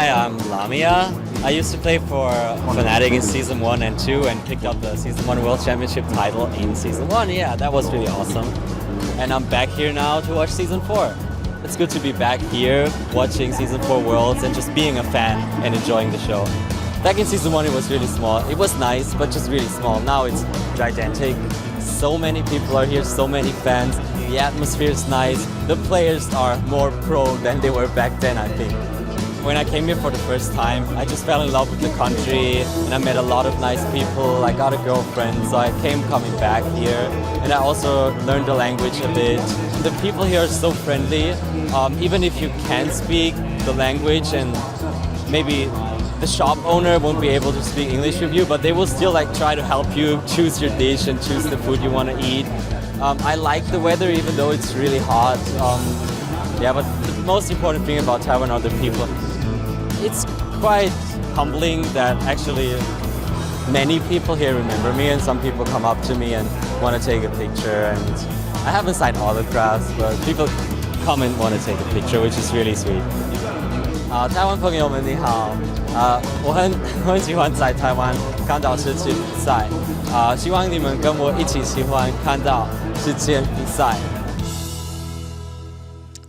Hi, I'm Lamia. I used to play for Fnatic in Season 1 and 2 and picked up the Season 1 World Championship title in Season 1. Yeah, that was really awesome. And I'm back here now to watch Season 4. It's good to be back here watching Season 4 Worlds and just being a fan and enjoying the show. Back in Season 1 it was really small. It was nice, but just really small. Now it's gigantic. So many people are here, so many fans. The atmosphere is nice. The players are more pro than they were back then, I think. When I came here for the first time, I just fell in love with the country and I met a lot of nice people. I got a girlfriend, so I came coming back here. And I also learned the language a bit. The people here are so friendly. Even if you can't speak the language and maybe the shop owner won't be able to speak English with you, but they will still try to help you choose your dish and choose the food you want to eat. I like the weather even though it's really hot. Yeah, but the most important thing about Taiwan are the people. It's quite humbling that actually many people here remember me and some people come up to me and want to take a picture. And I haven't signed autographs, but people come and want to take a picture, which is really sweet. 台湾朋友们你好，我很喜欢在台湾看到世界比赛，希望你们跟我一起喜欢看到世界比赛。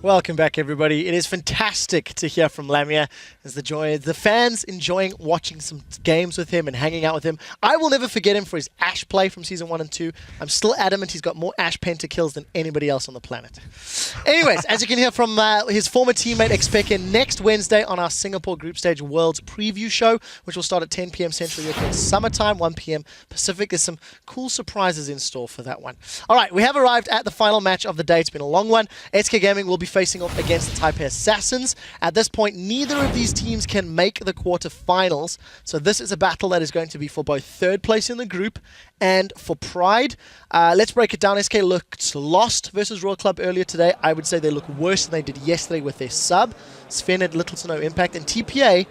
Welcome back, everybody. It is fantastic to hear from Lamia as the fans enjoying watching some games with him and hanging out with him. I will never forget him for his Ashe play from Season 1 and 2. I'm still adamant he's got more Ashe pentakills than anybody else on the planet. Anyways, as you can hear from his former teammate Xpeke, next Wednesday on our Singapore Group Stage Worlds preview show, which will start at 10 p.m. Central European Summertime, 1 p.m. Pacific. There's some cool surprises in store for that one. All right, we have arrived at the final match of the day. It's been a long one. SK Gaming will be facing off against the TPA Assassins. At this point, neither of these teams can make the quarterfinals, so this is a battle that is going to be for both third place in the group and for Pride. Let's break it down. SK looked lost versus Royal Club earlier today. I would say they look worse than they did yesterday with their sub. Sven had little to no impact, and TPA,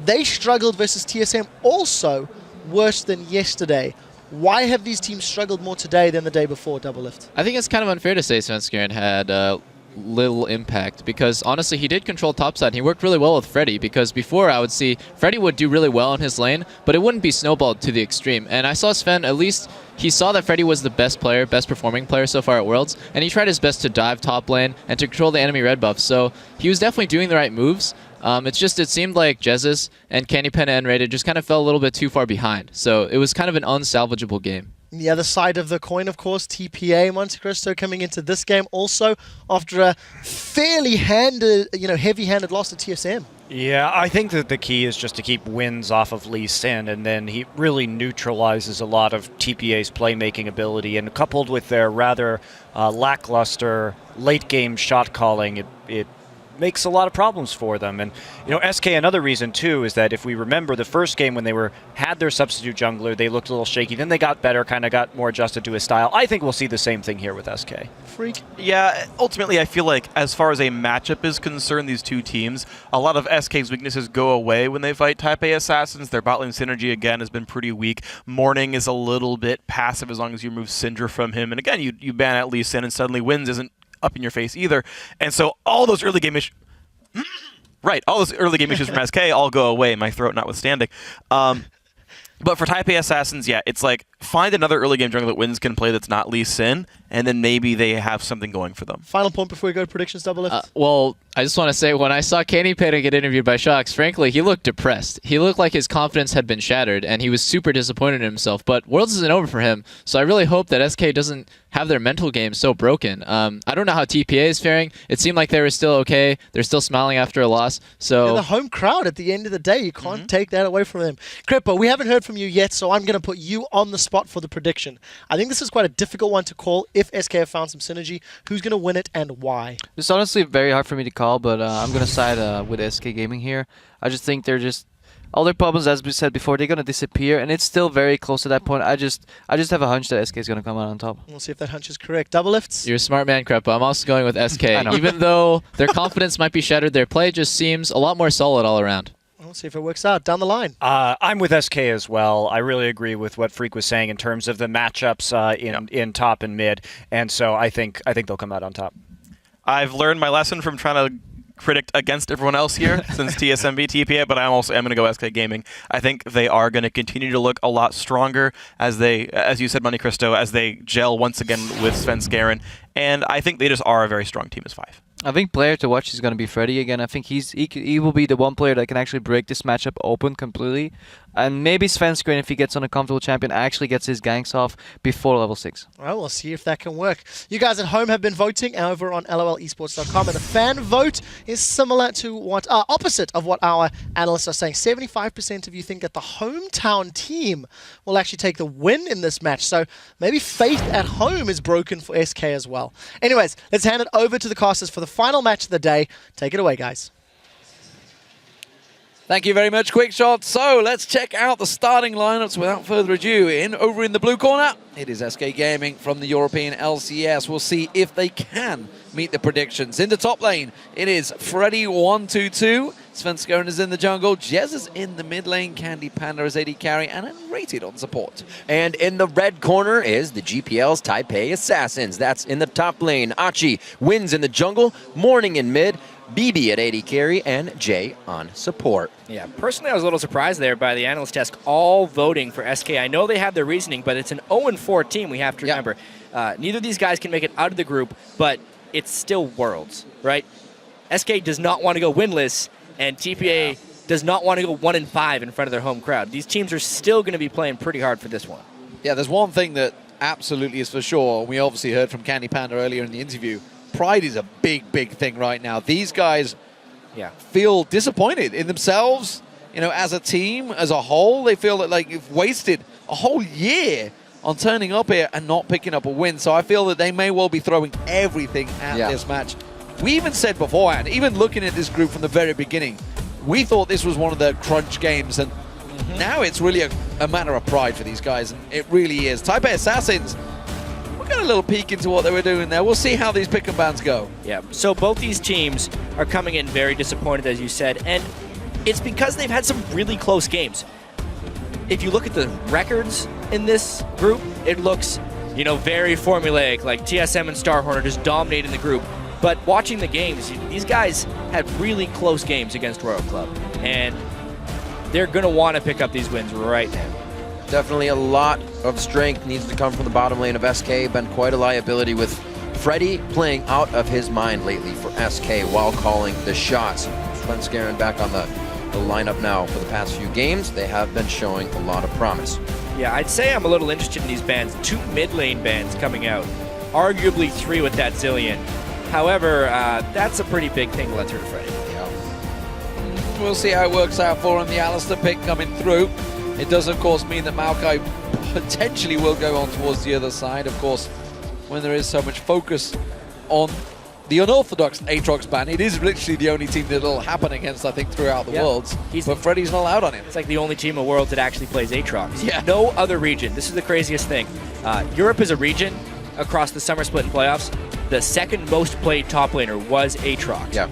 they struggled versus TSM, also worse than yesterday. Why have these teams struggled more today than the day before, Double Lift? I think it's kind of unfair to say Svenskeren had little impact because honestly he did control topside. He worked really well with Freddy because before I would see Freddy would do really well in his lane, but it wouldn't be snowballed to the extreme. And I saw Sven, at least he saw that Freddy was the best player, best performing player so far at Worlds, and he tried his best to dive top lane and to control the enemy red buff. So he was definitely doing the right moves. It seemed like Jesus and Candy Pen and Rated just kind of fell a little bit too far behind. So it was kind of an unsalvageable game. The other side of the coin, of course, TPA Monte Cristo coming into this game also after a fairly heavy-handed loss to TSM. Yeah, I think that the key is just to keep wins off of Lee Sin, and then he really neutralizes a lot of TPA's playmaking ability, and coupled with their rather lackluster late-game shot calling, it makes a lot of problems for them. And SK, another reason too is that if we remember the first game when they had their substitute jungler, they looked a little shaky, then they got better, kind of got more adjusted to his style. I think we'll see the same thing here with SK. Freak. Yeah, ultimately I feel like as far as a matchup is concerned, these two teams, a lot of SK's weaknesses go away when they fight TPA Assassins. Their bot lane synergy again has been pretty weak. Morning is a little bit passive as long as you remove Syndra from him, and again you ban at Lee Sin and suddenly wins isn't up in your face either. And so all those early game issues all those early game issues from SK all go away, my throat notwithstanding. But for TPA Assassins, yeah, it's like find another early game jungler that wins can play that's not Lee Sin, and then maybe they have something going for them. Final point before we go to predictions, Double Lift. Well, I just want to say, when I saw Candy Pen get interviewed by Shox, frankly, he looked depressed. He looked like his confidence had been shattered, and he was super disappointed in himself. But Worlds isn't over for him, so I really hope that SK doesn't have their mental game so broken. I don't know how TPA is faring. It seemed like they were still okay. They're still smiling after a loss. So they're the home crowd at the end of the day. You can't take that away from them. Crippo, we haven't heard from you yet, so I'm going to put you on the spot for the prediction. I think this is quite a difficult one to call if SK have found some synergy. Who's going to win it and why? It's honestly very hard for me to call, but I'm going to side with SK Gaming here. I just think they're just... all their problems, as we said before, they're going to disappear, and it's still very close to that point. I just have a hunch that SK is going to come out on top. We'll see if that hunch is correct. Double Lifts? You're a smart man, Krepa. I'm also going with SK. Even though their confidence might be shattered, their play just seems a lot more solid all around. We'll see if it works out down the line. I'm with SK as well. I really agree with what Freak was saying in terms of the matchups in top and mid, and so I think they'll come out on top. I've learned my lesson from trying to critic against everyone else here since TSMB TPA, but I'm going to go SK Gaming. I think they are going to continue to look a lot stronger as you said, Monte Cristo, as they gel once again with Svenskeren, and I think they just are a very strong team as 5. I think player to watch is going to be Freddy again. I think he will be the one player that can actually break this matchup open completely. And maybe Svenskeren, if he gets on a comfortable champion, actually gets his ganks off before level 6. All right, we'll see if that can work. You guys at home have been voting over on lolesports.com, and the fan vote is similar to opposite of what our analysts are saying. 75% of you think that the hometown team will actually take the win in this match. So maybe faith at home is broken for SK as well. Anyways, let's hand it over to the casters for the final match of the day. Take it away, guys. Thank you very much, Quickshot. So let's check out the starting lineups without further ado. Over in the blue corner, it is SK Gaming from the European LCS. We'll see if they can meet the predictions. In the top lane, it is Freddy122. Svenskeren is in the jungle. Jez is in the mid lane. Candy Panda is AD carry and rated on support. And in the red corner is the GPL's Taipei Assassins. That's in the top lane. Achi wins in the jungle. Morning in mid. BB at AD carry, and Jay on support. Yeah, personally I was a little surprised there by the analyst desk all voting for SK. I know they have their reasoning, but it's an 0-4 team, we have to remember. Neither of these guys can make it out of the group, but it's still Worlds, right? SK does not want to go winless, and TPA does not want to go 1-5 in front of their home crowd. These teams are still going to be playing pretty hard for this one. Yeah, there's one thing that absolutely is for sure. We obviously heard from Candy Panda earlier in the interview. Pride is a big, big thing right now. These guys feel disappointed in themselves, you know, as a team, as a whole. They feel that, like, you've wasted a whole year on turning up here and not picking up a win. So I feel that they may well be throwing everything at this match. We even said beforehand, even looking at this group from the very beginning, we thought this was one of the crunch games, and now it's really a matter of pride for these guys, and it really is. Taipei Assassins, got a little peek into what they were doing there. We'll see how these pick and bans go. Yeah, so both these teams are coming in very disappointed, as you said, and it's because they've had some really close games. If you look at the records in this group, it looks, you know, very formulaic, like TSM and Starhorn are just dominating the group. But watching the games, these guys had really close games against Royal Club, and they're going to want to pick up these wins right now. Definitely a lot of strength needs to come from the bottom lane of SK. Been quite a liability with Freddy playing out of his mind lately for SK while calling the shots. Svenskeren back on the lineup now for the past few games. They have been showing a lot of promise. Yeah, I'd say I'm a little interested in these bans. 2 mid lane bans coming out. Arguably 3 with that Zillion. However, that's a pretty big thing to let through Freddy. Yeah. We'll see how it works out for him. The Alistair pick coming through. It does, of course, mean that Maokai potentially will go on towards the other side. Of course, when there is so much focus on the unorthodox Aatrox ban, it is literally the only team that it'll happen against, I think, throughout the Worlds. But Freddy's not allowed on it. It's like the only team in Worlds that actually plays Aatrox. Yeah. No other region. This is the craziest thing. Europe is a region across the summer split and playoffs. The second most played top laner was Aatrox. Yeah.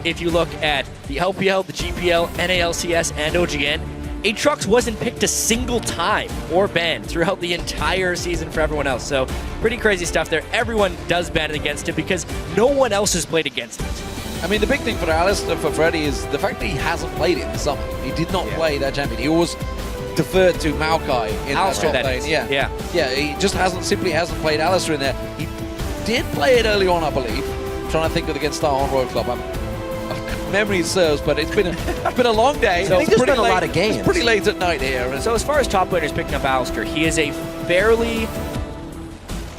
If you look at the LPL, the GPL, NALCS, and OGN, Aatrox wasn't picked a single time or banned throughout the entire season for everyone else. So pretty crazy stuff there. Everyone does ban it against it because no one else has played against it. I mean, the big thing for Alistair, for Freddy, is the fact that he hasn't played it in the summer. He did not play that champion. He always deferred to Maokai in Alistair, that that lane. is. Yeah, he just simply hasn't played Alistair in there. He did play it early on, I believe. I'm trying to think of against Starhorn Royal Club. Memory serves, but it's been a long day. So it's been a lot of games. It's pretty late at night here. So as far as top laners picking up Alistair, he is a fairly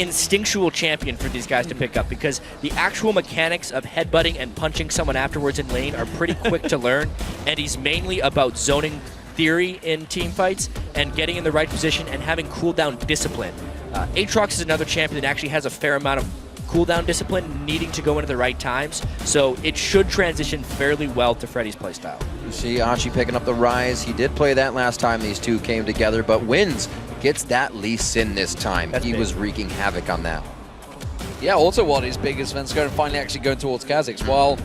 instinctual champion for these guys to pick up because the actual mechanics of headbutting and punching someone afterwards in lane are pretty quick to learn, and he's mainly about zoning theory in team fights and getting in the right position and having cooldown discipline. Aatrox is another champion that actually has a fair amount of cooldown discipline, needing to go into the right times, so it should transition fairly well to Freddy's playstyle. You see Achi picking up the Rise. He did play that last time these two came together, but wins, gets that Lee Sin this time. He was wreaking havoc on that. Yeah, also what is big is Svenskeren finally actually going towards Kha'Zix. While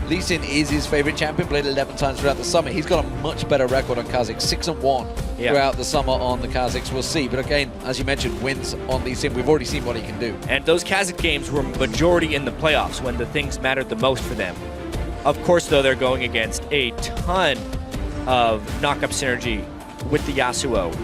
Lee Sin is his favorite champion, played 11 times throughout the summer, he's got a much better record on Kha'Zix, 6-1 throughout the summer on the Kha'Zix. We'll see, but again, as you mentioned, wins on Lee Sin. We've already seen what he can do. And those Kha'Zix games were majority in the playoffs when the things mattered the most for them. Of course, though, they're going against a ton of knock-up synergy with the Yasuo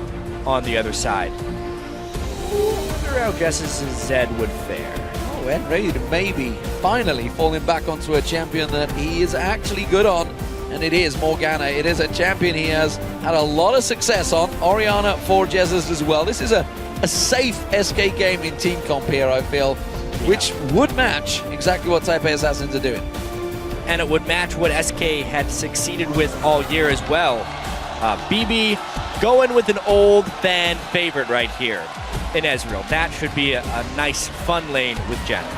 on the other side. I wonder how Jess's Zed would fare. Oh, and Raid maybe finally falling back onto a champion that he is actually good on, and it is Morgana. It is a champion he has had a lot of success on. Orianna for Jesus as well. This is a safe SK Gaming team comp here, I feel, which would match exactly what TPA Assassins are doing. And it would match what SK had succeeded with all year as well. BB going with an old fan favorite right here in Ezreal. That should be a nice, fun lane with Janna.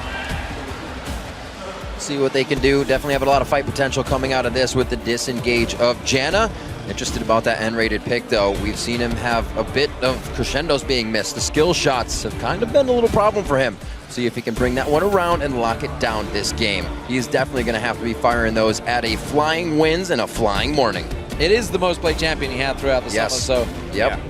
See what they can do. Definitely have a lot of fight potential coming out of this with the disengage of Janna. Interested about that N-rated pick, though. We've seen him have a bit of crescendos being missed. The skill shots have kind of been a little problem for him. See if he can bring that one around and lock it down this game. He's definitely going to have to be firing those at a flying winds and a flying morning. It is the most played champion he had throughout the summer. So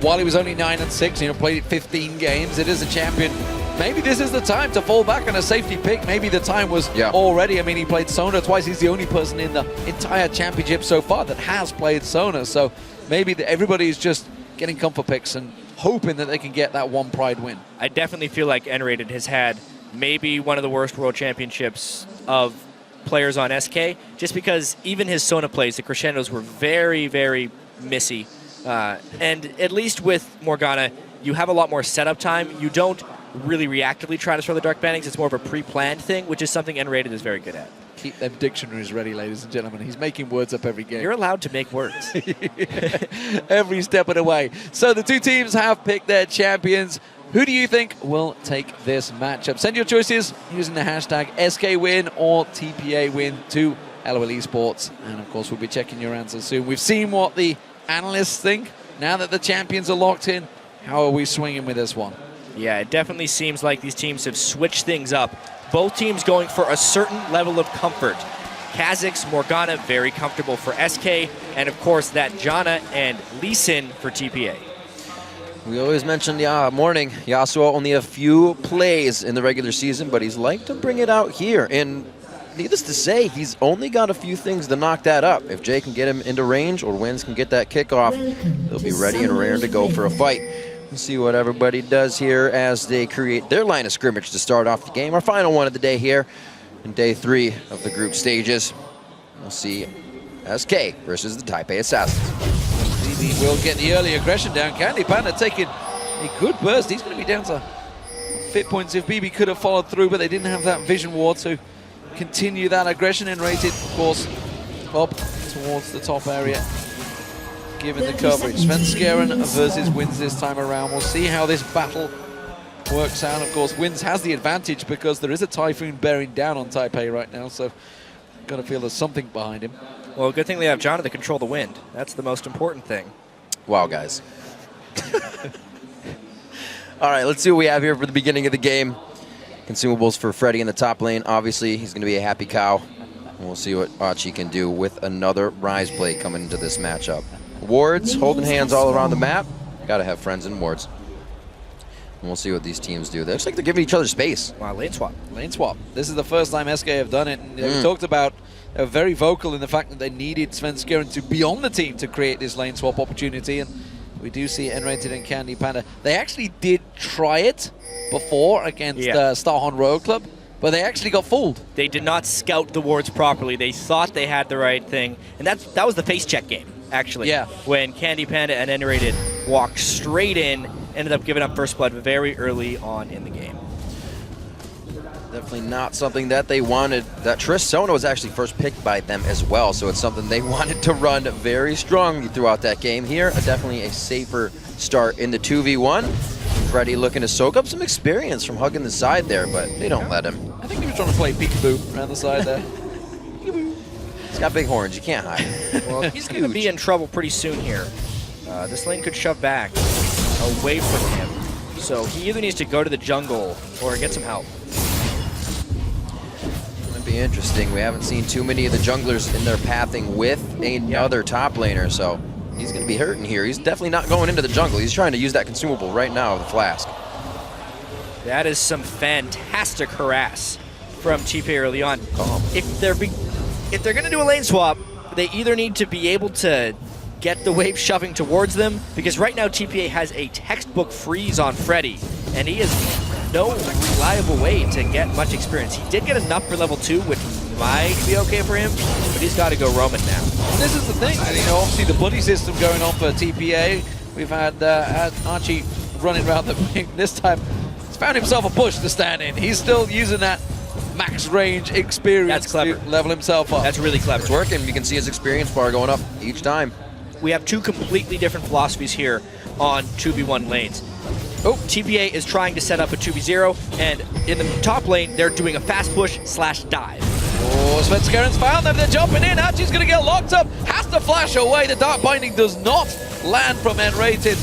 while he was only 9-6, played 15 games, it is a champion. Maybe this is the time to fall back on a safety pick. Maybe the time was already. I mean, he played Sona twice. He's the only person in the entire championship so far that has played Sona. So maybe everybody's just getting comfort picks and hoping that they can get that one Pride win. I definitely feel like N-rated has had maybe one of the worst world championships of players on SK, just because even his Sona plays, the crescendos were very, very missy. And at least with Morgana, you have a lot more setup time. You don't really reactively try to throw the dark bannings. It's more of a pre-planned thing, which is something N-rated is very good at. Keep them dictionaries ready, ladies and gentlemen. He's making words up every game. You're allowed to make words. Every step of the way. So the two teams have picked their champions. Who do you think will take this matchup? Send your choices using the hashtag SKWin or TPA win to LOL Esports. And of course, we'll be checking your answers soon. We've seen what the analysts think. Now that the champions are locked in, how are we swinging with this one? Yeah, it definitely seems like these teams have switched things up. Both teams going for a certain level of comfort. Kha'Zix, Morgana, very comfortable for SK. And of course, that Janna and Lee Sin for TPA. We always mention morning. Yasuo only a few plays in the regular season, but he's like to bring it out here. And needless to say, he's only got a few things to knock that up. If Jay can get him into range or Wins can get that kickoff, they'll be ready and raring to go for a fight. We'll see what everybody does here as they create their line of scrimmage to start off the game. Our final one of the day here in day 3 of the group stages. We'll see SK versus the TPA Assassins. BB will get the early aggression down. Candy Panda taking a good burst. He's going to be down to fit points if BB could have followed through, but they didn't have that vision ward to continue that aggression and rated, of course, up towards the top area. Given the coverage. Svenskeren versus Wins this time around. We'll see how this battle works out. Of course, Wins has the advantage because there is a Typhoon bearing down on TPA right now, so got to feel there's something behind him. Well, good thing they have Janna to control the wind. That's the most important thing. Wow, guys. All right, let's see what we have here for the beginning of the game. Consumables for Freddy in the top lane. Obviously, he's going to be a happy cow. And we'll see what Archie can do with another Rise Blade coming into this matchup. Wards, holding hands all around the map. Got to have friends in wards. And we'll see what these teams do. They looks like they're giving each other space. Wow, lane swap. Lane swap. This is the first time SK have done it. And we talked about, they were very vocal in the fact that they needed Svenskeren to be on the team to create this lane swap opportunity. And we do see N-rated and Candy Panda. They actually did try it before against Starhorn Royal Club, but they actually got fooled. They did not scout the wards properly. They thought they had the right thing. And that was the face check game, actually. Yeah. When Candy Panda and N-rated walked straight in, ended up giving up first blood very early on in the game. Definitely not something that they wanted. That Triss Sona was actually first picked by them as well, so it's something they wanted to run very strongly throughout that game here. Definitely a safer start in the 2v1. Freddy looking to soak up some experience from hugging the side there, but they don't let him. I think he was trying to play peekaboo around the side there. He's got big horns, you can't hide. Well, he's going to be in trouble pretty soon here. This lane could shove back away from him. So he either needs to go to the jungle or get some help. That'd be interesting. We haven't seen too many of the junglers in their pathing with another top laner, so he's going to be hurting here. He's definitely not going into the jungle. He's trying to use that consumable right now, the flask. That is some fantastic harass from TPA early on. If they're if they're going to do a lane swap, they either need to be able to get the wave shoving towards them, because right now TPA has a textbook freeze on Freddy, and he has no reliable way to get much experience. He did get enough for level 2, which might be okay for him, but he's got to go Roman now. This is the thing, and, obviously the buddy system going on for TPA. We've had Archie running around the ring. This time, he's found himself a bush to stand in. He's still using that max range experience to level himself up. That's really clever. It's working. You can see his experience bar going up each time. We have two completely different philosophies here on 2v1 lanes. TPA is trying to set up a 2v0, and in the top lane, they're doing a fast push /dive. Oh, Svenskaren's found them. They're jumping in. Archie's going to get locked up. Has to flash away. The Dark Binding does not land from N-Rated.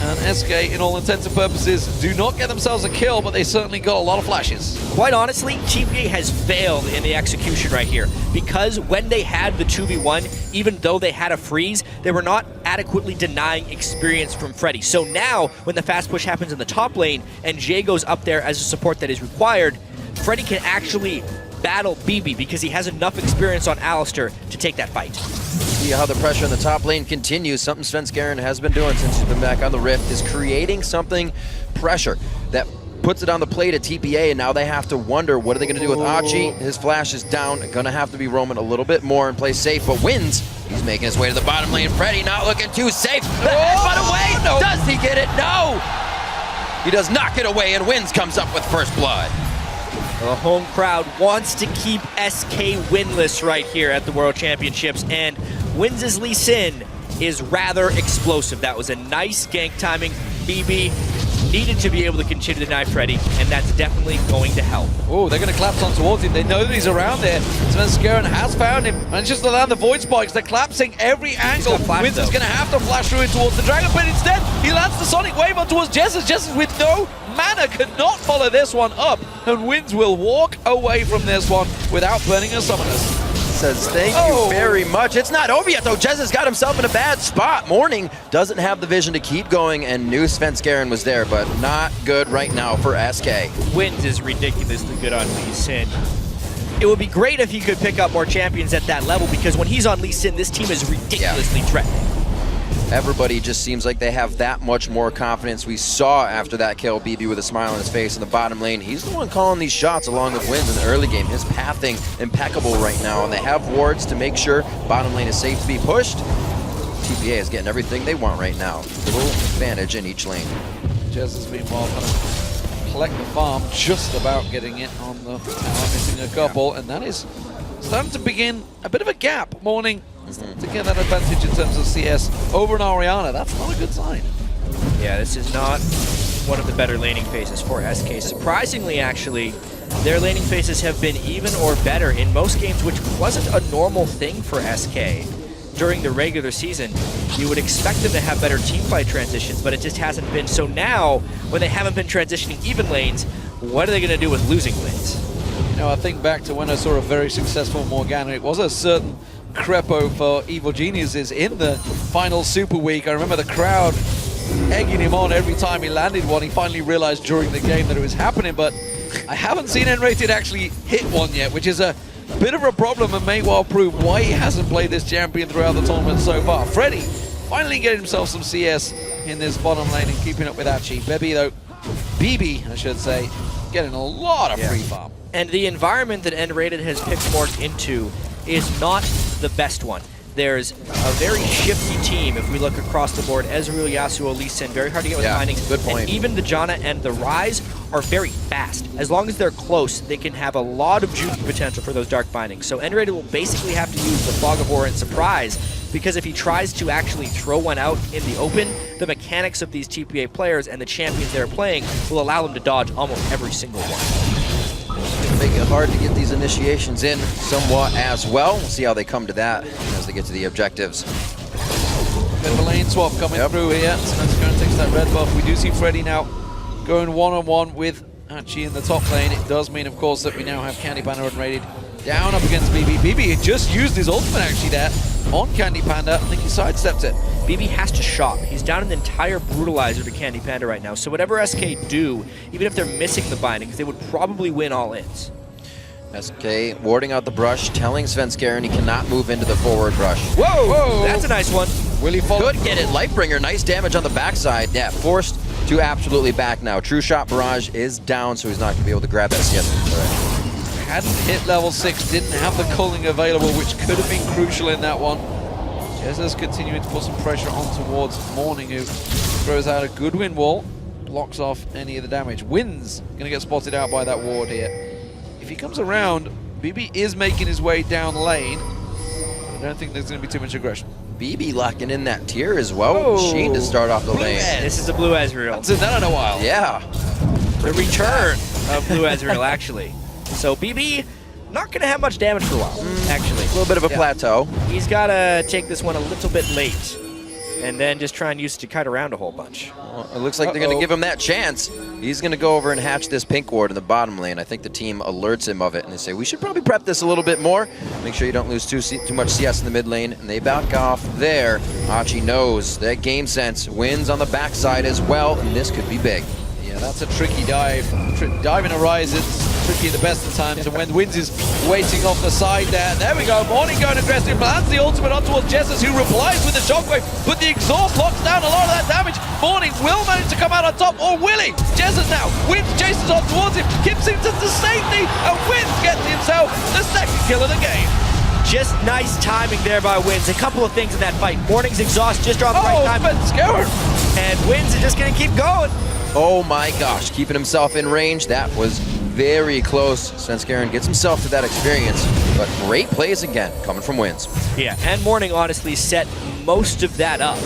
And SK, in all intents and purposes, do not get themselves a kill, but they certainly got a lot of flashes. Quite honestly, TPA has failed in the execution right here, because when they had the 2v1, even though they had a freeze, they were not adequately denying experience from Freddy. So now, when the fast push happens in the top lane, and Jay goes up there as a support that is required, Freddy can actually battle BB because he has enough experience on Alistair to take that fight. See how the pressure in the top lane continues. Something Svenskeren has been doing since he's been back on the Rift is creating something pressure that puts it on the plate at TPA, and now they have to wonder what are they going to do with Archie. His flash is down. Going to have to be roaming a little bit more and play safe, but wins. He's making his way to the bottom lane. Freddy not looking too safe. The headbutt away. No. Does he get it? No. He does not get away, and Wins comes up with first blood. The home crowd wants to keep SK winless right here at the World Championships, and Wins' Lee Sin is rather explosive. That was a nice gank timing. BB needed to be able to continue to deny Freddy, and that's definitely going to help. Oh, they're going to collapse on towards him. They know that he's around there. Svenskeren has found him, and just to land the Void Spikes, they're collapsing every angle. Wins is going to have to flash through it towards the Dragon, but instead, he lands the Sonic Wave on towards Jessus. Jessus with no mana could not follow this one up, and Wins will walk away from this one without burning a Summoners. Says thank you very much. It's not over yet though. Jez has got himself in a bad spot. Morning doesn't have the vision to keep going, and knew Svenskeren was there, but not good right now for SK. Wins is ridiculously good on Lee Sin. It would be great if he could pick up more champions at that level, because when he's on Lee Sin, this team is ridiculously threatening. Everybody just seems like they have that much more confidence. We saw after that kill, BB with a smile on his face in the bottom lane. He's the one calling these shots along with Wins in the early game. His pathing impeccable right now, and they have wards to make sure bottom lane is safe to be pushed. TPA is getting everything they want right now. Little advantage in each lane. Jez meanwhile kind of collect the farm, just about getting it on the tower, missing a couple, and that is starting to begin a bit of a gap. Morning to get that advantage in terms of CS over an Orianna. That's not a good sign. Yeah, this is not one of the better laning phases for SK. Surprisingly, actually, their laning phases have been even or better in most games, which wasn't a normal thing for SK during the regular season. You would expect them to have better teamfight transitions, but it just hasn't been. So now, when they haven't been transitioning even lanes, what are they going to do with losing lanes? You know, I think back to when I saw a very successful Morgana. It was a certain crepo for Evil Geniuses in the final Super Week. I remember the crowd egging him on every time he landed one. He finally realized during the game that it was happening, but I haven't seen N-Rated actually hit one yet, which is a bit of a problem and may well prove why he hasn't played this champion throughout the tournament so far. Freddy finally getting himself some CS in this bottom lane and keeping up with Archie. BB, I should say, getting a lot of free farm. And the environment that N-Rated has picked Morg into is not the best one. There's a very shifty team if we look across the board. Ezreal, Yasuo, Lee Sin, very hard to get with bindings. Good point. And even the Janna and the Ryze are very fast. As long as they're close, they can have a lot of juking potential for those dark bindings. So N-Rated will basically have to use the Fog of War and Surprise, because if he tries to actually throw one out in the open, the mechanics of these TPA players and the champions they're playing will allow them to dodge almost every single one. Make it hard to get these initiations in somewhat as well. We'll see how they come to that as they get to the objectives. Bit of a lane swap coming through here. Svenskeren takes that red buff. We do see Freddy now going one-on-one with Archie in the top lane. It does mean, of course, that we now have Candy Panda unrated down up against BB. BB had just used his ultimate actually there on Candy Panda. I think he sidestepped it. BB has to shop. He's down an entire Brutalizer to Candy Panda right now. So whatever SK do, even if they're missing the bindings, they would probably win all ins. SK warding out the brush, telling Svenskeren he cannot move into the forward brush. Whoa! That's a nice one. Will he follow? Could get it. Lightbringer, nice damage on the backside. Yeah, forced to absolutely back now. True Shot Barrage is down, so he's not going to be able to grab SCS. Hadn't hit level 6, didn't have the culling available, which could have been crucial in that one. Jesus continuing to put some pressure on towards Morning, who throws out a good wind wall, blocks off any of the damage. Wins going to get spotted out by that ward here. If he comes around, BB is making his way down lane. I don't think there's going to be too much aggression. BB locking in that tier as well. Oh. Sheen to start off the lane. This is a Blue Ezreal. Hasn't done it in a while. Yeah. The return of Blue Ezreal, actually. So BB, not going to have much damage for a while, actually. A little bit of a plateau. He's got to take this one a little bit late, and then just try and use it to kite around a whole bunch. Well, it looks like they're going to give him that chance. He's going to go over and hatch this pink ward in the bottom lane. I think the team alerts him of it, and they say, we should probably prep this a little bit more. Make sure you don't lose too much CS in the mid lane, and they back off there. Hachi knows that game sense wins on the backside as well, and this could be big. Yeah, that's a tricky dive. Diving a rise, it's tricky at the best of times, and when Wins is waiting off the side there we go, Morning going aggressive, lands the ultimate on towards Jesus, who replies with the shockwave, but the exhaust locks down a lot of that damage. Morning will manage to come out on top, or will he? Jesus now, Wins chases on towards him, keeps him to safety, and Wins gets himself the second kill of the game. Just nice timing there by Wins. A couple of things in that fight. Morning's exhaust just dropped right time. Svenskeren. And Wins is just going to keep going. Oh my gosh, keeping himself in range. That was very close. Svenskeren gets himself to that experience, but great plays again coming from Wins. Yeah, and Morning honestly set most of that up.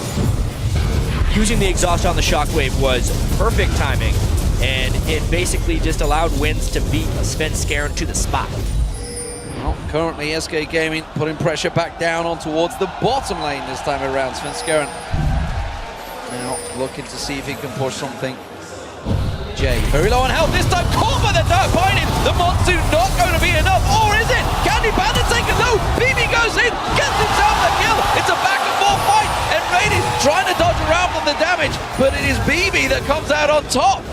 Using the exhaust on the shockwave was perfect timing, and it basically just allowed Wins to beat Svenskeren to the spot. Well, currently SK Gaming putting pressure back down on towards the bottom lane this time around. Svenskeren now looking to see if he can push something. Jay, very low on health this time, caught by the Dark Binding. The Monsoon not going to be enough, or is it? Candy Panda taken low, BB goes in, gets himself the kill. It's a back and forth fight, and Raid is trying to dodge around from the damage, but it is BB that comes out on top.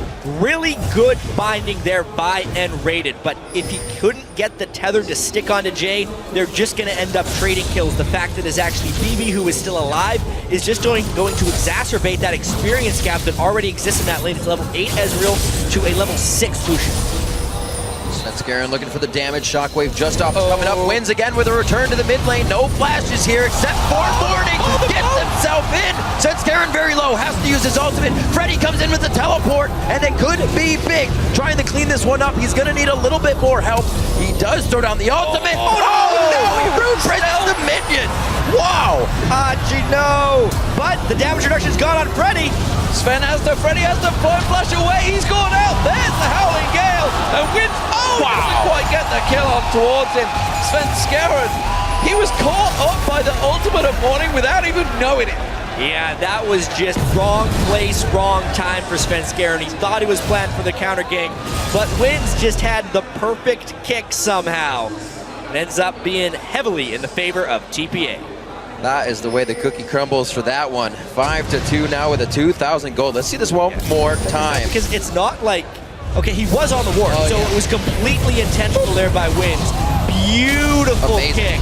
Really good binding there by and Rated, but if he couldn't get the tether to stick onto Jay, they're just going to end up trading kills. The fact that it's actually BB who is still alive is just going to exacerbate that experience gap that already exists in that lane. It's level 8 Ezreal to a level 6 Lucian. Svenskeren looking for the damage. Shockwave just off, coming up. Wins again with a return to the mid lane. No flashes here except for Morning. Gets himself in. Svenskeren very low, has to use his ultimate. Freddy comes in with the teleport, and it could be big. Trying to clean this one up. He's going to need a little bit more help. He does throw down the ultimate. Oh no! He Rune Princes the minion. Wow! Hachi, no! But the damage reduction's gone on Freddy. Sven has to, Freddy has to flash away. He's gone out. There's the Howling Gale. And Wins, doesn't quite get the kill on towards him. Svenskeren, he was caught up by the ultimate of Morning without even knowing it. Yeah, that was just wrong place, wrong time for Svenskeren. He thought he was planned for the counter gank, but Wins just had the perfect kick somehow. It ends up being heavily in the favor of TPA. That is the way the cookie crumbles for that one. 5-2 now with a 2,000 gold. Let's see this one more time. Because it's not like, okay, he was on the ward, so it was completely intentional there by Wins. Beautiful kick.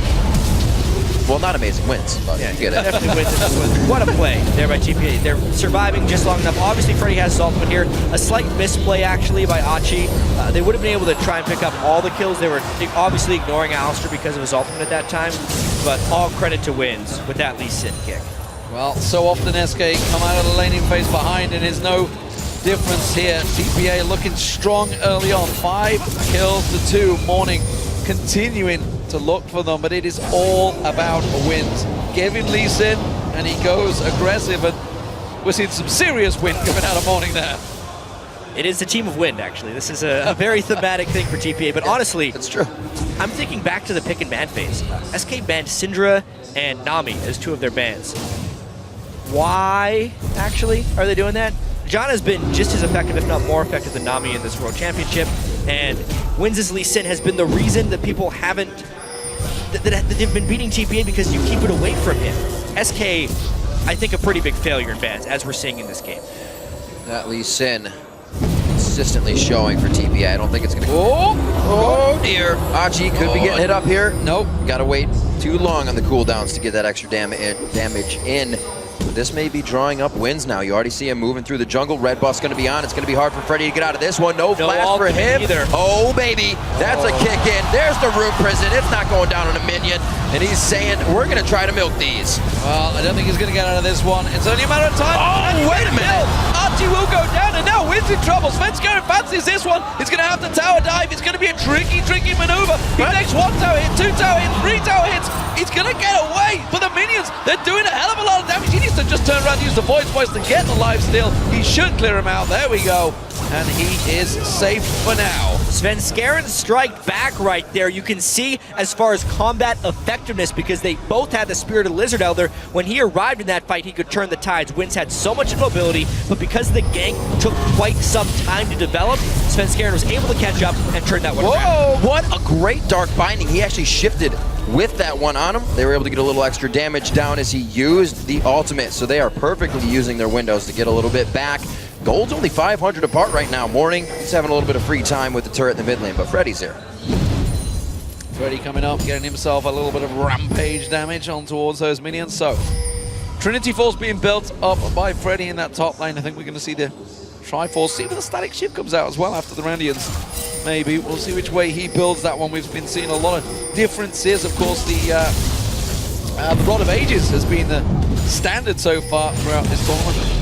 Well, not amazing, Wins, but yeah, you get it. Definitely Wins. What a play there by TPA. They're surviving just long enough. Obviously, Freddy has his ultimate here. A slight misplay, actually, by Hachi. They would have been able to try and pick up all the kills. They were obviously ignoring Alistair because of his ultimate at that time, but all credit to Wins with that Lee Sin kick. Well, so often SK come out of the laning phase behind, and there's no difference here. TPA looking strong early on. 5 kills to 2. Morning continuing to look for them, but it is all about Wins. Give him Lee Sin, and he goes aggressive, and we're seeing some serious wind coming out of Morning there. It is a team of wind, actually. This is a very thematic thing for TPA, but honestly, it's true. I'm thinking back to the pick and ban phase. SK banned Syndra and Nami as 2 of their bans. Why, actually, are they doing that? John has been just as effective, if not more effective than Nami in this World Championship, and Wins' Lee Sin has been the reason that people haven't, that they've been beating TPA because you keep it away from him. SK, I think, a pretty big failure in bans, as we're seeing in this game. That Lee Sin consistently showing for TPA. I don't think it's going to... Oh dear. Achi could be getting hit up here. Nope. Got to wait too long on the cooldowns to get that extra damage in. This may be drawing up wins now. You already see him moving through the jungle. Red buff's going to be on. It's going to be hard for Freddy to get out of this one. No flash for him. Either. Oh, baby. That's a kick in. There's the room prison. It's not going down on a minion. And he's saying, we're going to try to milk these. Well, I don't think he's going to get out of this one. It's only a matter of time. Oh, wait a minute. Archie will go down, and now Wynn's in trouble. Svenskeren fancies this one. He's going to have to tower dive. It's going to be a tricky maneuver. He takes 1 tower hit, 2 tower hits, 3 tower hits. He's going to get away. But the minions, they're doing a hell of a lot of damage. He needs to just turn around and use the void voice to get the life steal. He should clear him out. There we go. And he is safe for now. Svenskeren strike back right there. You can see as far as combat effectiveness, because they both had the Spirit of the Lizard Elder. When he arrived in that fight, he could turn the tides. Wins had so much mobility, but because the gank took quite some time to develop, Svenskeren was able to catch up and turn that one around. Whoa, what a great Dark Binding. He actually shifted with that one on him. They were able to get a little extra damage down as he used the ultimate, so they are perfectly using their windows to get a little bit back. Gold's only 500 apart right now. Morning, he's having a little bit of free time with the turret in the mid lane, but Freddy's here. Freddy coming up, getting himself a little bit of rampage damage on towards those minions. So, Trinity Force being built up by Freddy in that top lane. I think we're going to see the Triforce. See if the static shift comes out as well after the Randians. Maybe. We'll see which way he builds that one. We've been seeing a lot of differences. Of course, the Rod of Ages has been the standard so far throughout this tournament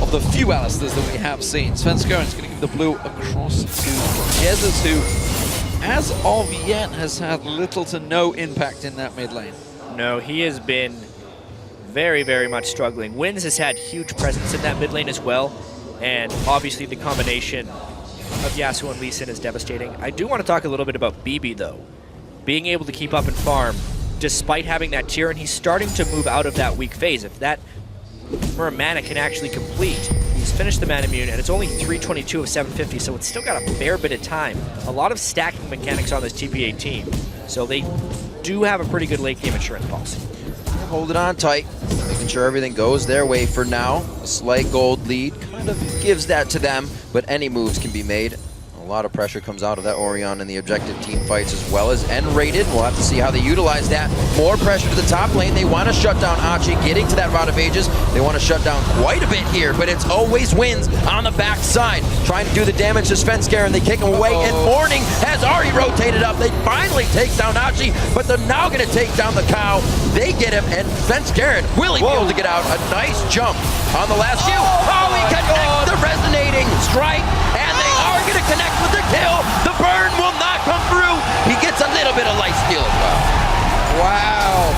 of the few Alistairs that we have seen. Svenskeren's going to give the blue across to Jesus, who, as of yet, has had little to no impact in that mid lane. No, he has been very, very much struggling. Wins has had huge presence in that mid lane as well, and obviously the combination of Yasuo and Lee Sin is devastating. I do want to talk a little bit about BB, though. Being able to keep up and farm, despite having that tier, and he's starting to move out of that weak phase. If that mana can actually complete, he's finished the mana immune, and it's only 322 of 750, so it's still got a fair bit of time. A lot of stacking mechanics on this TPA team, so they do have a pretty good late game insurance policy. Hold it on tight, making sure everything goes their way for now. A slight gold lead kind of gives that to them, but any moves can be made. A lot of pressure comes out of that Orion and the objective team fights, as well as N-rated. We'll have to see how they utilize that. More pressure to the top lane. They want to shut down Achi, getting to that Rod of Ages. They want to shut down quite a bit here, but it's always Wins on the backside, trying to do the damage to Svenskeren. They kick him away, and Morning has already rotated up. They finally take down Achi, but they're now going to take down the cow. They get him, and Svenskeren will be able to get out. A nice jump on the last few. Oh, he connects the resonating strike, and they are going to connect with the kill. The burn will not come through. He gets a little bit of life steal as well. Wow.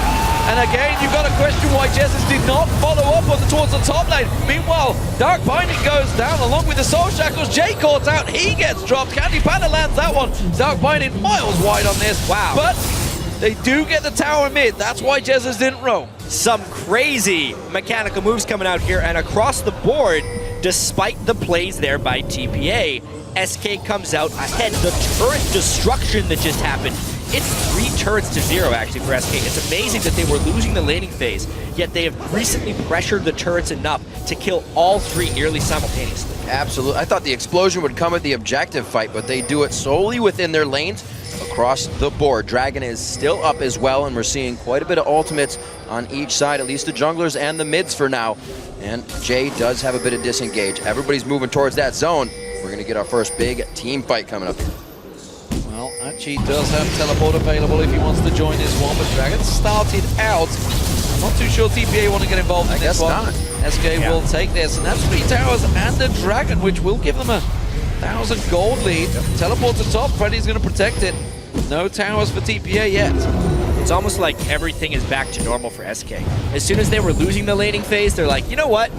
And again, you've got to question why Jesus did not follow up towards the top lane. Meanwhile, Dark Binding goes down along with the Soul Shackles. Jay caught out. He gets dropped. Candy Panda lands that one. Dark Binding miles wide on this. Wow. But they do get the tower mid. That's why Jesus didn't roam. Some crazy mechanical moves coming out here, and across the board, despite the plays there by TPA, SK comes out ahead. The turret destruction that just happened, it's 3 turrets to 0 actually for SK. It's amazing that they were losing the laning phase, yet they have recently pressured the turrets enough to kill all 3 nearly simultaneously. Absolutely. I thought the explosion would come at the objective fight, but they do it solely within their lanes across the board. Dragon is still up as well, and we're seeing quite a bit of ultimates on each side, at least the junglers and the mids for now. And Jay does have a bit of disengage. Everybody's moving towards that zone. We're going to get our first big team fight coming up here. Well, Achi does have teleport available if he wants to join this one, but Dragon started out. I'm not too sure TPA want to get involved in this one. Not. SK will take this, and that's 3 towers and a Dragon, which will give them a 1,000 gold lead. Teleport to top, Freddy's going to protect it. No towers for TPA yet. It's almost like everything is back to normal for SK. As soon as they were losing the laning phase, they're like, you know what?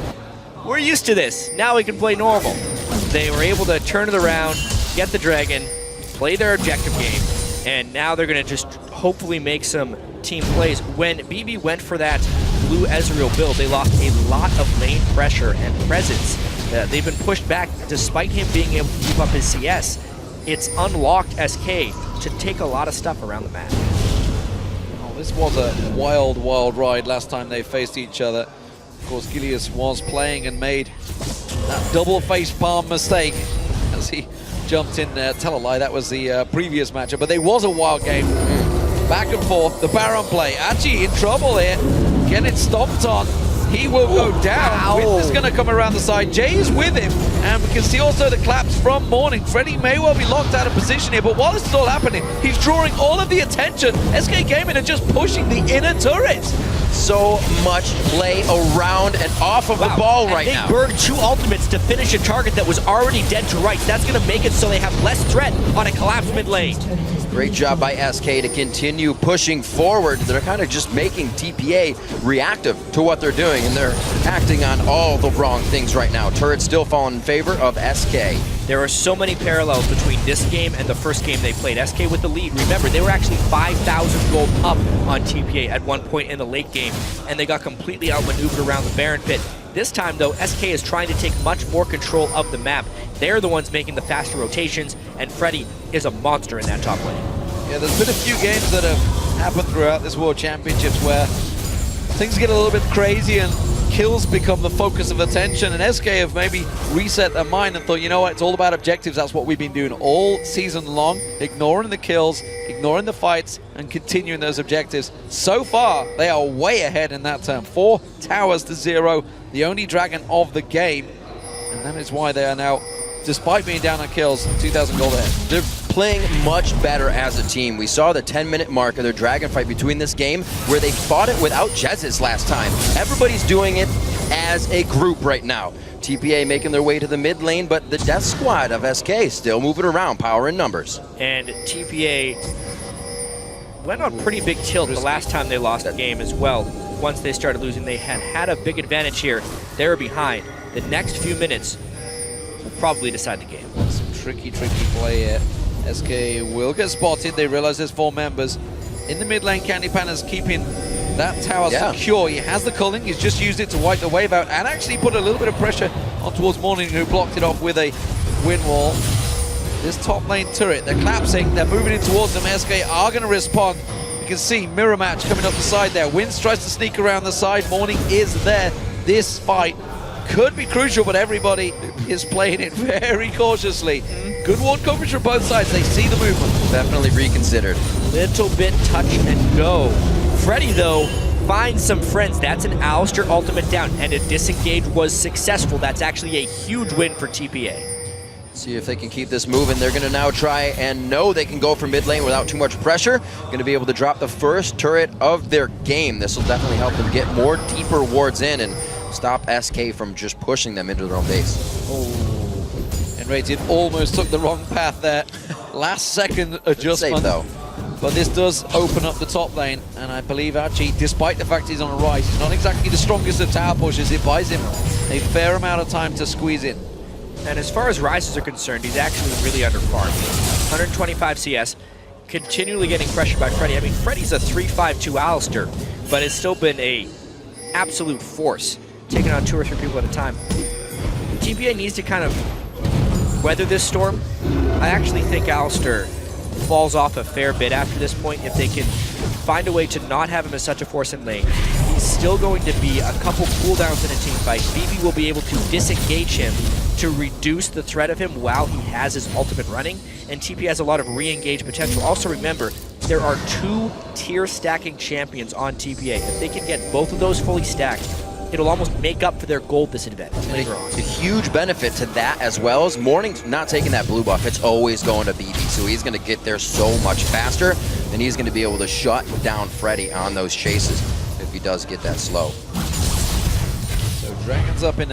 We're used to this. Now we can play normal. They were able to turn it around, get the Dragon, play their objective game, and now they're going to just hopefully make some team plays. When BB went for that blue Ezreal build, they lost a lot of lane pressure and presence. They've been pushed back despite him being able to keep up his CS. It's unlocked SK to take a lot of stuff around the map. Oh, this was a wild, wild ride last time they faced each other. Of course, Gilius was playing and made that double face palm mistake. as he jumped in there. Tell a lie, that was the previous matchup, but there was a wild game. Back and forth, the Baron play. Achi in trouble here, getting stomped on. He will go down. Wind is going to come around the side. Jay is with him, and we can see also the claps from Morning. Freddy may well be locked out of position here, but while this is all happening, he's drawing all of the attention. SK Gaming are just pushing the inner turrets. So much play around and off of the ball right now. They burned 2 ultimates to finish a target that was already dead to rights. That's going to make it so they have less threat on a collapsed mid lane. Great job by SK to continue pushing forward. They're kind of just making TPA reactive to what they're doing, and they're acting on all the wrong things right now. Turret's still falling in favor of SK. There are so many parallels between this game and the first game they played. SK with the lead. Remember, they were actually 5,000 gold up on TPA at one point in the late game, and they got completely outmaneuvered around the Baron pit. This time, though, SK is trying to take much more control of the map. They're the ones making the faster rotations, and Freddy is a monster in that top lane. Yeah, there's been a few games that have happened throughout this World Championships where things get a little bit crazy and kills become the focus of attention, and SK have maybe reset their mind and thought, you know what, it's all about objectives. That's what we've been doing all season long, ignoring the kills, ignoring the fights, and continuing those objectives. So far, they are way ahead in that term. 4 towers to 0, the only dragon of the game, and that is why they are now, despite being down on kills, 2,000 gold ahead. They're playing much better as a team. We saw the 10-minute mark of their dragon fight between this game where they fought it without Jezus last time. Everybody's doing it as a group right now. TPA making their way to the mid lane, but the death squad of SK still moving around, power in numbers. And TPA went on pretty big tilt the last time they lost the game as well. Once they started losing, they had a big advantage here. They were behind. The next few minutes will probably decide the game. Some tricky play here. SK will get spotted. They realize there's 4 members. In the mid lane, Candy Panda's keeping that tower secure. He has the culling. He's just used it to wipe the wave out and actually put a little bit of pressure on towards Morning, who blocked it off with a wind wall. This top lane turret, they're collapsing. They're moving in towards them. SK are going to respond. You can see mirror match coming up the side there. Winds tries to sneak around the side. Morning is there. This fight could be crucial, but everybody is playing it very cautiously. Good ward coverage from both sides. They see the movement. Definitely reconsidered. Little bit touch and go. Freddy, though, finds some friends. That's an Alistair ultimate down, and a disengage was successful. That's actually a huge win for TPA. See if they can keep this moving. They're going to now try and know they can go for mid lane without too much pressure. Going to be able to drop the first turret of their game. This will definitely help them get more deeper wards in and stop SK from just pushing them into their own base. And Rated almost took the wrong path there. Last second adjustment. Safe, though. But this does open up the top lane, and I believe Archie, despite the fact he's on a rise, he's not exactly the strongest of tower pushes. It buys him a fair amount of time to squeeze in. And as far as rises are concerned, he's actually really underfarmed. 125 CS, continually getting pressured by Freddy. I mean, Freddy's a 3-5-2 Alistair, but it's still been a absolute force, taking on 2 or 3 people at a time. TPA needs to kind of weather this storm. I actually think Alistair falls off a fair bit after this point. If they can find a way to not have him as such a force in lane, he's still going to be a couple cooldowns in a team fight. BB will be able to disengage him to reduce the threat of him while he has his ultimate running, and TP has a lot of re-engage potential. Also remember, there are 2 tier stacking champions on TPA. If they can get both of those fully stacked, it'll almost make up for their gold disadvantage later on. A huge benefit to that as well is Morning's not taking that blue buff. It's always going to BB, so he's going to get there so much faster, and he's going to be able to shut down Freddy on those chases if he does get that slow. So Dragon's up in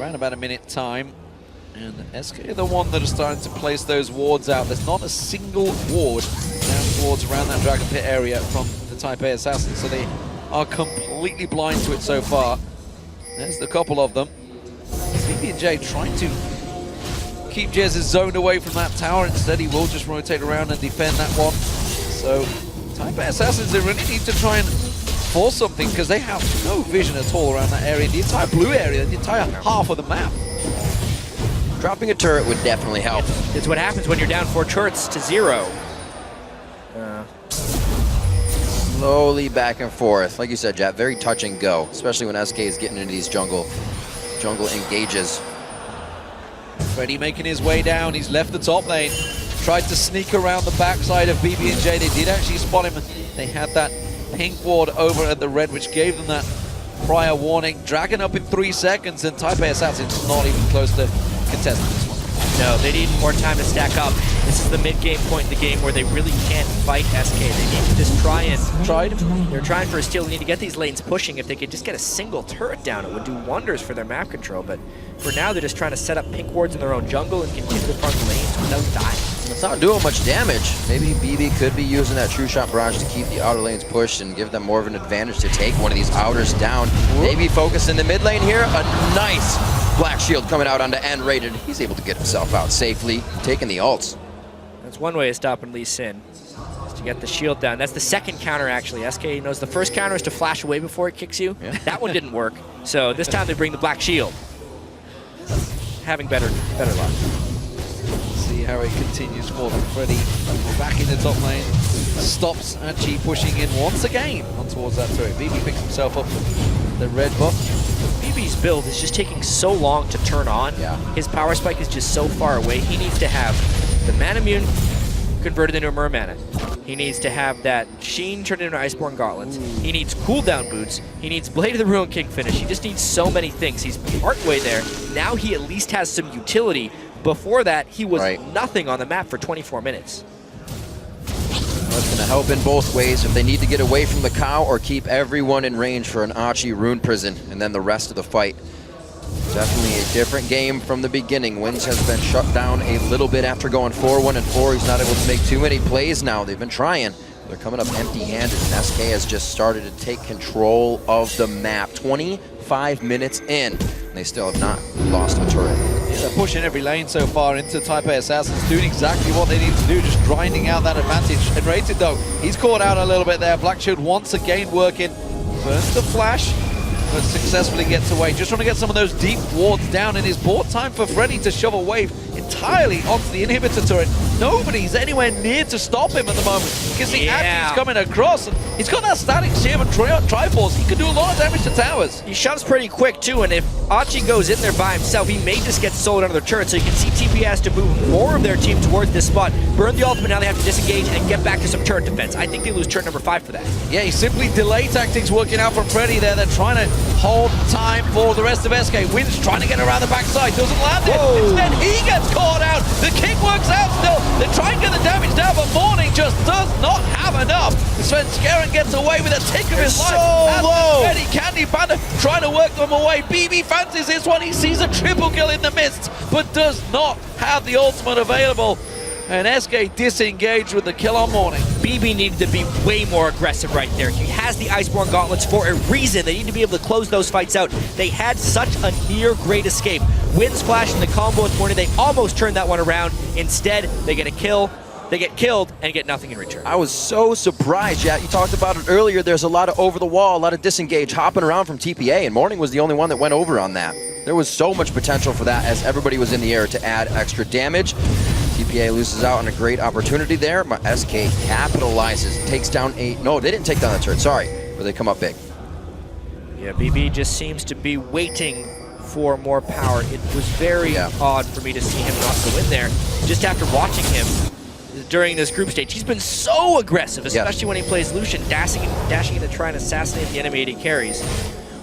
around about a minute time, and SK are the one that are starting to place those wards out. There's not a single ward down towards around that Dragon Pit area from the Type A Assassins, so they are completely blind to it so far. There's the couple of them. BB&J trying to keep Jez's zoned away from that tower. Instead, he will just rotate around and defend that one. So, Type A Assassins, they really need to try and force something because they have no vision at all around that area. The entire blue area, the entire half of the map. Dropping a turret would definitely help. It's what happens when you're down 4 turrets to 0. Slowly back and forth. Like you said, Jap, very touch and go, especially when SK is getting into these jungle engages. Freddy making his way down. He's left the top lane. Tried to sneak around the backside of BB&J. They did actually spot him. They had that pink ward over at the red, which gave them that prior warning. Dragon up in 3 seconds, and Taipei Assassin's not even close to contesting this one. No, they need more time to stack up. This is the mid-game point in the game where they really can't fight SK. They need to just try and... They're trying for a steal. They need to get these lanes pushing. If they could just get a single turret down, it would do wonders for their map control. But for now, they're just trying to set up pink wards in their own jungle and continue to farm the lanes without dying. It's not doing much damage. Maybe BB could be using that True Shot Barrage to keep the outer lanes pushed and give them more of an advantage to take one of these outers down. Maybe focus in the mid lane here. A nice Black Shield coming out onto N-rated. He's able to get himself out safely, taking the ults. That's one way of stopping Lee Sin, is to get the shield down. That's the second counter, actually. SK knows the first counter is to flash away before it kicks you. Yeah. That one didn't work. So this time they bring the Black Shield. Having better luck. See how it continues for them. Freddy back in the top lane. Stops Archie pushing in once again on towards that turret. BB picks himself up the red buff. BB's build is just taking so long to turn on. Yeah. His power spike is just so far away. He needs to have the Manamune converted into a Mermana. He needs to have that Sheen turned into Iceborne Gauntlets. He needs cooldown boots. He needs Blade of the Ruin King finish. He just needs so many things. He's partway there. Now he at least has some utility. Before that, he was nothing on the map for 24 minutes. That's going to help in both ways if they need to get away from the cow or keep everyone in range for an Archie Rune Prison and then the rest of the fight. Definitely a different game from the beginning. Wins has been shut down a little bit after going 4-1-4. He's not able to make too many plays now. They've been trying. They're coming up empty-handed, and SK has just started to take control of the map. 25 minutes in, and they still have not lost a turret. They're pushing every lane so far into Taipei Assassins, doing exactly what they need to do, just grinding out that advantage. And Rated, though, he's caught out a little bit there. Black Shield once again working. Burns the flash, but successfully gets away. Just trying to get some of those deep wards down, and it's bought time for Freddy to shove a wave entirely onto the inhibitor turret. Nobody's anywhere near to stop him at the moment because the Acti's coming across, and he's got that static shiv and Triforce. He can do a lot of damage to towers. He shoves pretty quick too, and if Archie goes in there by himself, he may just get soloed under the turret. So you can see TPA has to move more of their team towards this spot. Burn the ultimate, now they have to disengage and get back to some turret defense. I think they lose turret number 5 for that. Yeah, he's simply delay tactics working out from Freddy there. They're trying to hold time for the rest of SK. Wins trying to get around the backside, doesn't land it. Instead, he gets caught out. The kick works out still. They try and get the damage down, but Morning just does not have enough. Sven Skeren gets away with a tick of his life. So low. Freddy, Candy Panda trying to work them away. BB fancies this one. He sees a triple kill in the mist, but does not have the ultimate available. And SK disengaged with the kill on Morning. BB needed to be way more aggressive right there. He has the Iceborne Gauntlets for a reason. They need to be able to close those fights out. They had such a near great escape. Wins flash in the combo with Morning. They almost turned that one around. Instead, they get a kill. They get killed and get nothing in return. I was so surprised, yeah. You talked about it earlier. There's a lot of over the wall, a lot of disengage, hopping around from TPA, and Morning was the only one that went over on that. There was so much potential for that as everybody was in the air to add extra damage. TPA loses out on a great opportunity there, but SK capitalizes, takes down no, they didn't take down the turret, sorry, but they come up big. Yeah, BB just seems to be waiting for more power. It was very odd for me to see him not go in there. Just after watching him during this group stage, he's been so aggressive, especially when he plays Lucian, dashing in to try and assassinate the enemy he carries.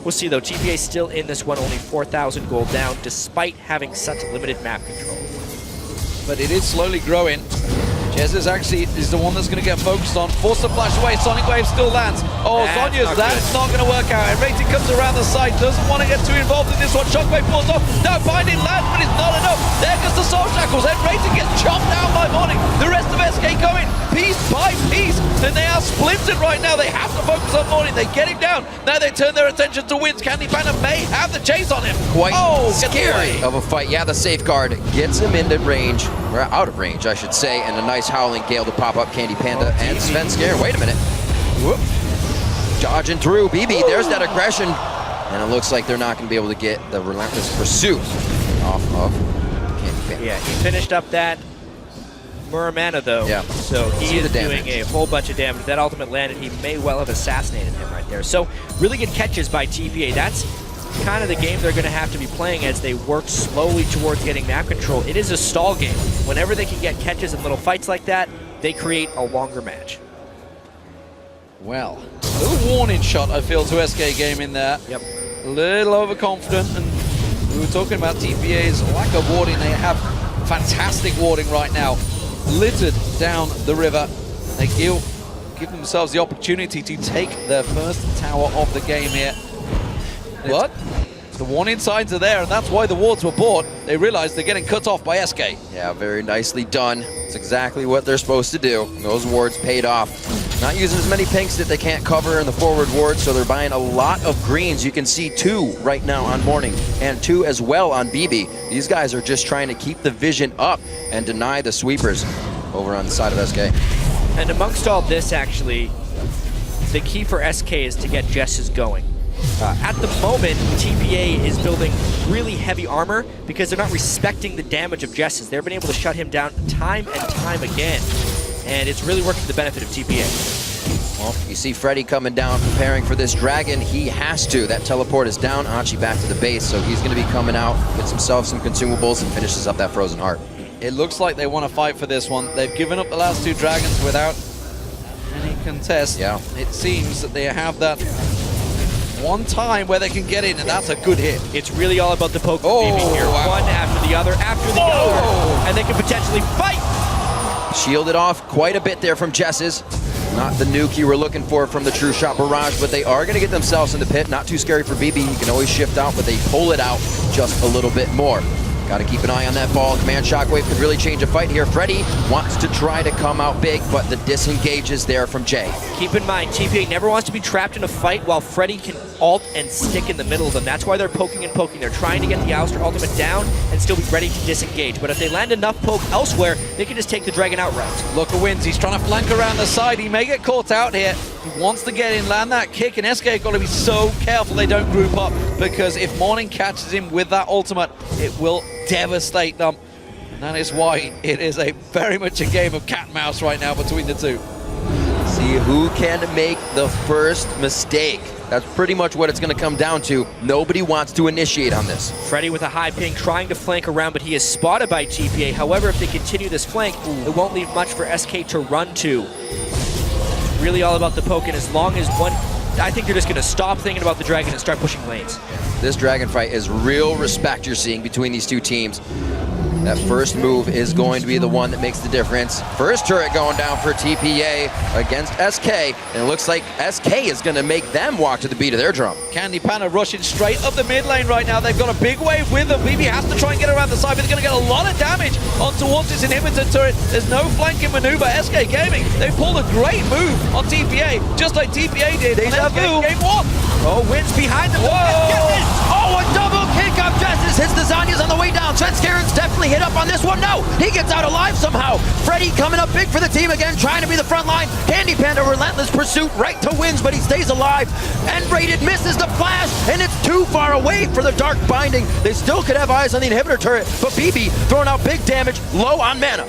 We'll see though, TPA still in this one, only 4,000 gold down, despite having such limited map control. But it is slowly growing. Jez is actually the one that's going to get focused on. Force the flash away. Sonic Wave still lands. Oh, Sonya's, that's not going to work out. And Rating comes around the side. Doesn't want to get too involved in this one. Shockwave pulls off. Now finding lands, but it's not enough. There goes the Soul Shackles. And Rating gets chopped down by Morning. The rest of SK going piece by piece. And they are splintered right now. They have to focus on Morning. They get him down. Now they turn their attention to Wins. Candy Panda may have the chase on him. Quite scary of a fight. Yeah, the safeguard gets him into range. Or out of range, I should say, and a nice Howling Gale to pop up Candy Panda and Sven Scare. Wait a minute. Whoop. Dodging through. BB, there's that aggression. And it looks like they're not going to be able to get the Relentless Pursuit off of Candy Panda. Yeah, he finished up that Muramana though. Yeah. So he is doing a whole bunch of damage. That ultimate landed, he may well have assassinated him right there. So really good catches by TPA. That's kind of the game they're going to have to be playing as they work slowly towards getting map control. It is a stall game. Whenever they can get catches in little fights like that, they create a longer match. Well, a little warning shot, I feel, to SK Gaming there. Yep. A little overconfident, and we were talking about TPA's lack of warding. They have fantastic warding right now, littered down the river. They give themselves the opportunity to take their first tower of the game here. But the warning signs are there, and that's why the wards were bought. They realized they're getting cut off by SK. Yeah, very nicely done. It's exactly what they're supposed to do. Those wards paid off. Not using as many pinks that they can't cover in the forward ward, so they're buying a lot of greens. You can see 2 right now on Morning, and 2 as well on BB. These guys are just trying to keep the vision up and deny the sweepers over on the side of SK. And amongst all this, actually, the key for SK is to get Jesses going. At the moment, TPA is building really heavy armor because they're not respecting the damage of Jesses. They've been able to shut him down time and time again, and it's really working to the benefit of TPA. Well, you see Freddy coming down, preparing for this dragon. He has to. That teleport is down. Archie back to the base, so he's going to be coming out, gets himself some consumables, and finishes up that Frozen Heart. It looks like they want to fight for this one. They've given up the last 2 dragons without any contest. Yeah. It seems that they have that one time where they can get in, and that's a good hit. It's really all about the poke Oh, BB here. wow. One after the other, and they can potentially fight. Shielded off quite a bit there from Jesses. Not the nuke you were looking for from the True Shot Barrage, but they are going to get themselves in the pit. Not too scary for BB. He can always shift out, but they pull it out just a little bit more. Got to keep an eye on that ball. Command Shockwave could really change a fight here. Freddy wants to try to come out big, but the disengage is there from Jay. Keep in mind, TPA never wants to be trapped in a fight while Freddy can ult and stick in the middle of them. That's why they're poking and poking. They're trying to get the Alistair ultimate down and still be ready to disengage. But if they land enough poke elsewhere, they can just take the Dragon outright. Look at Wins. He's trying to flank around the side. He may get caught out here. He wants to get in, land that kick, and SK have got to be so careful they don't group up, because if Morning catches him with that ultimate, it will devastate them. And that is why it is very much a game of cat and mouse right now between the two. See who can make the first mistake. That's pretty much what it's going to come down to. Nobody wants to initiate on this. Freddy with a high ping trying to flank around, but he is spotted by TPA. However, if they continue this flank, it won't leave much for SK to run to. Really all about the poke, and as long as one... I think they're just going to stop thinking about the Dragon and start pushing lanes. This Dragon fight is real respect you're seeing between these two teams. That first move is going to be the one that makes the difference. First turret going down for TPA against SK, and it looks like SK is going to make them walk to the beat of their drum. Candy Panda rushing straight up the mid lane right now. They've got a big wave with them. BB has to try and get around the side, but they're going to get a lot of damage on towards this inhibitor turret. There's no flanking maneuver. SK Gaming, they pulled a great move on TPA, just like TPA did in SK Game 1. Oh, Wins behind them. Oh, a double kick of Justice hits the Zanya's on the way down. Svenskaren's definitely hit up on this one. No, he gets out alive somehow. Freddy coming up big for the team again, trying to be the front line. Candy Panda, relentless pursuit right to Wins, but he stays alive. N-rated misses the flash, and it's too far away for the Dark Binding. They still could have eyes on the inhibitor turret, but BB throwing out big damage, low on mana.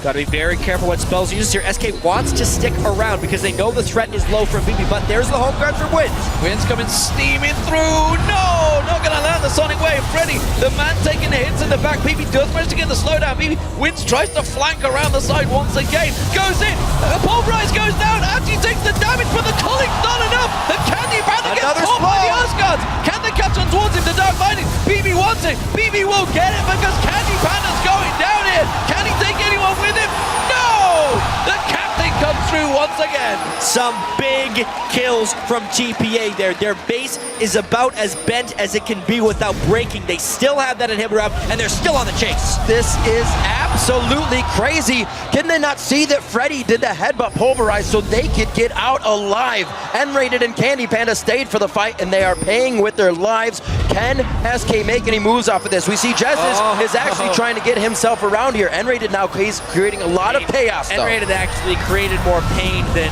Got to be very careful what spells he uses here. SK wants to stick around because they know the threat is low from BB, but there's the home guard from Wins. Wins coming steaming through. No, not going to land the Sonic Wave. Freddy, the man taking the hits in the back. BB does manage to get the slowdown. BB Wins tries to flank around the side once again. Goes in. Pulverize goes down. Actually takes the damage, but the culling's not enough. The Candy Panda gets caught by the Earthguards. Can they catch on towards him? The Dark Binding. BB wants it. BB won't get it because Candy Panda's going down here. Can he take anyone with him? No! The captain comes through once again. Some big kills from TPA there. Their base is about as bent as it can be without breaking. They still have that inhibitor up, and they're still on the chase. This is absolutely crazy. Can they not see that Freddy did the headbutt pulverize so they could get out alive? N-rated and Candy Panda stayed for the fight, and they are paying with their lives. Can SK make any moves off of this? We see Jesses is actually trying to get himself around here. N-rated now he's creating a lot of chaos, though. N-rated actually created more pain than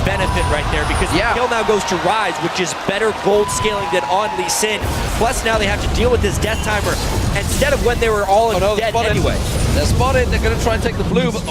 benefit right there because the kill now goes to Rise, which is better gold scaling than on Lee Sin. Plus now they have to deal with this death timer instead of when they were all dead anyway. They're spotted. They're going to try and take the blue, but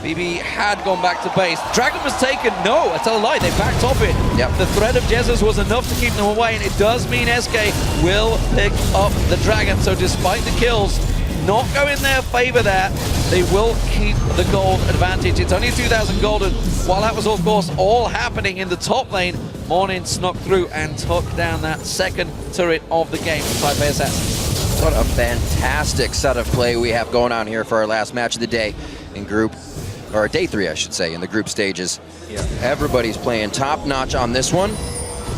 BB had gone back to base. Dragon was taken. No, I tell a lie. They backed off it. Yep. The threat of Jesus was enough to keep them away, and it does mean SK will pick up the Dragon. So despite the kills, not go in their favor there. They will keep the gold advantage. It's only 2,000 gold, and while that was, of course, all happening in the top lane, Morning snuck through and took down that second turret of the game for TPA Assassins. What a fantastic set of play we have going on here for our last match of the day in group, or day 3, I should say, in the group stages. Yeah. Everybody's playing top notch on this one.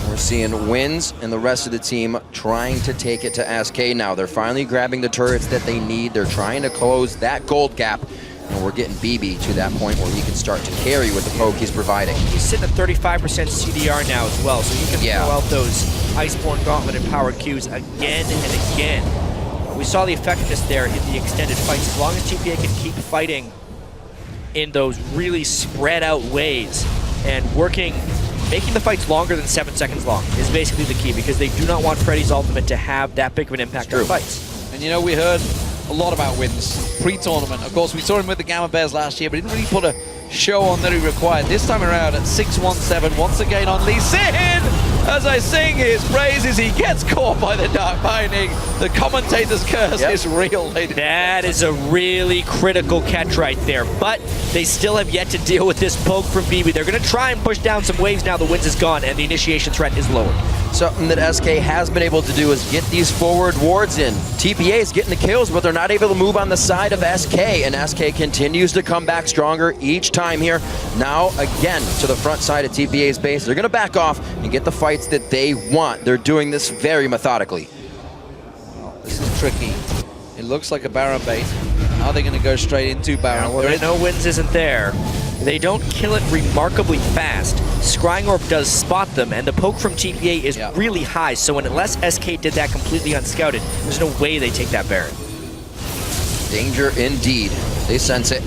We're seeing Wins and the rest of the team trying to take it to SK now. They're finally grabbing the turrets that they need. They're trying to close that gold gap. And we're getting BB to that point where he can start to carry with the poke he's providing. He's sitting at 35% CDR now as well, so he can throw out those Iceborne Gauntlet and powered Qs again and again. We saw the effectiveness there in the extended fights. As long as TPA can keep fighting in those really spread out ways and making the fights longer than 7 seconds long is basically the key, because they do not want Freddy's ultimate to have that big of an impact on fights. And you know, we heard a lot about Wins pre-tournament. Of course, we saw him with the Gamma Bears last year, but he didn't really put a show on that he required. This time around at 617, once again on Lee Sin, as I sing his praises, he gets caught by the Dark Binding. The commentator's curse is real, ladies. That is a really critical catch right there, but they still have yet to deal with this poke from BB. They're going to try and push down some waves now the Winds is gone and the initiation threat is lowered. Something that SK has been able to do is get these forward wards in. TPA is getting the kills, but they're not able to move on the side of SK, and SK continues to come back stronger each time here. Now, again, to the front side of TPA's base. They're going to back off and get the fights that they want. They're doing this very methodically. This is tricky. It looks like a Baron bait. Are they going to go straight into Baron? Well, they know Winds isn't there. They don't kill it remarkably fast. Scrying Orb does spot them, and the poke from TPA is really high, so unless SK did that completely unscouted, there's no way they take that Baron. Danger indeed. They sense it.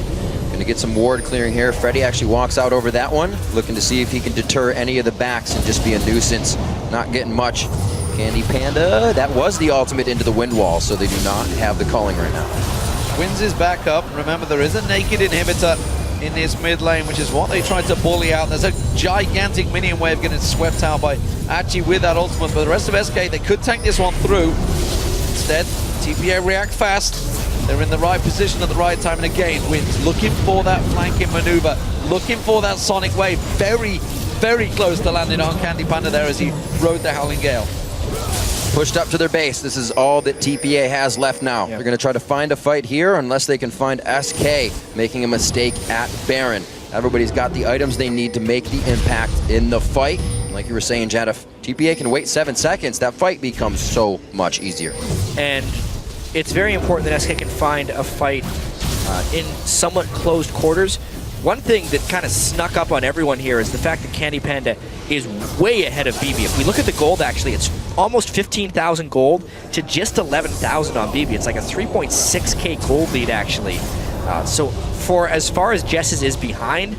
Gonna get some ward clearing here. Freddy actually walks out over that one, looking to see if he can deter any of the backs and just be a nuisance. Not getting much. Candy Panda, that was the ultimate into the wind wall, so they do not have the culling right now. Wins is back up. Remember, there is a naked inhibitor in this mid lane, which is what they tried to bully out. There's a gigantic minion wave getting swept out by Archie with that ultimate, but the rest of SK, they could tank this one through. Instead, TPA react fast. They're in the right position at the right time, and again, Wins looking for that flanking maneuver, looking for that sonic wave. Very, very close to landing on Candy Panda there as he rode the Howling Gale. Pushed up to their base. This is all that TPA has left now. They're going to try to find a fight here unless they can find SK making a mistake at Baron. Everybody's got the items they need to make the impact in the fight. Like you were saying, Jad, if TPA can wait 7 seconds, that fight becomes so much easier. And it's very important that SK can find a fight in somewhat closed quarters. One thing that kind of snuck up on everyone here is the fact that Candy Panda is way ahead of BB. If we look at the gold, actually, it's almost 15,000 gold to just 11,000 on BB. It's like a 3.6k gold lead, actually. So for as far as Jess's is behind,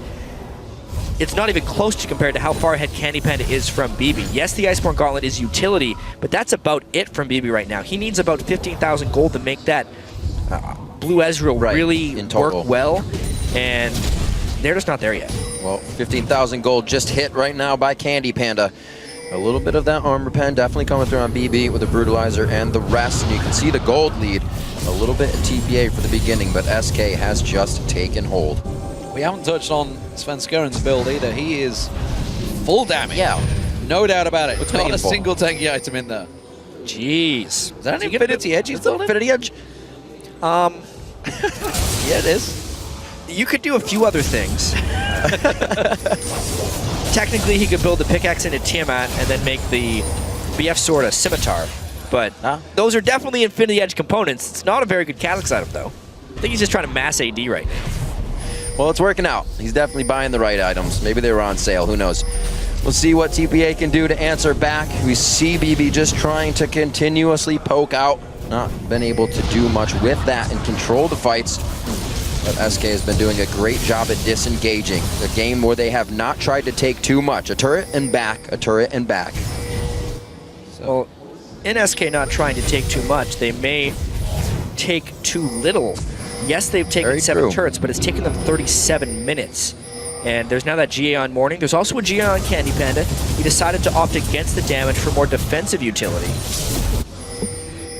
it's not even close to compared to how far ahead Candy Panda is from BB. Yes, the Iceborne Gauntlet is utility, but that's about it from BB right now. He needs about 15,000 gold to make that Blue Ezreal really work well, and they're just not there yet. Well, 15,000 gold just hit right now by Candy Panda. A little bit of that armor pen definitely coming through on BB with the Brutalizer and the rest, and you can see the gold lead. A little bit of TPA for the beginning, but SK has just taken hold. We haven't touched on Sven Skuren's build either. He is full damage. Yeah. No doubt about it. What's Not making a full? single tanky item in there. Jeez. Is that an Infinity Edge he's building? Infinity Edge? Yeah, it is. You could do a few other things. Technically, he could build the pickaxe into Tiamat and then make the BF sword a scimitar. But those are definitely Infinity Edge components. It's not a very good Calyx item, though. I think he's just trying to mass AD right now. Well, it's working out. He's definitely buying the right items. Maybe they were on sale. Who knows? We'll see what TPA can do to answer back. We see BB just trying to continuously poke out. Not been able to do much with that and control the fights. But SK has been doing a great job at disengaging. A game where they have not tried to take too much. A turret and back, a turret and back. Well, in SK not trying to take too much, they may take too little Yes, they've taken Very 7 true. turrets, but it's taken them 37 minutes. And there's now that GA on Morning. There's also a GA on Candy Panda. He decided to opt against the damage for more defensive utility.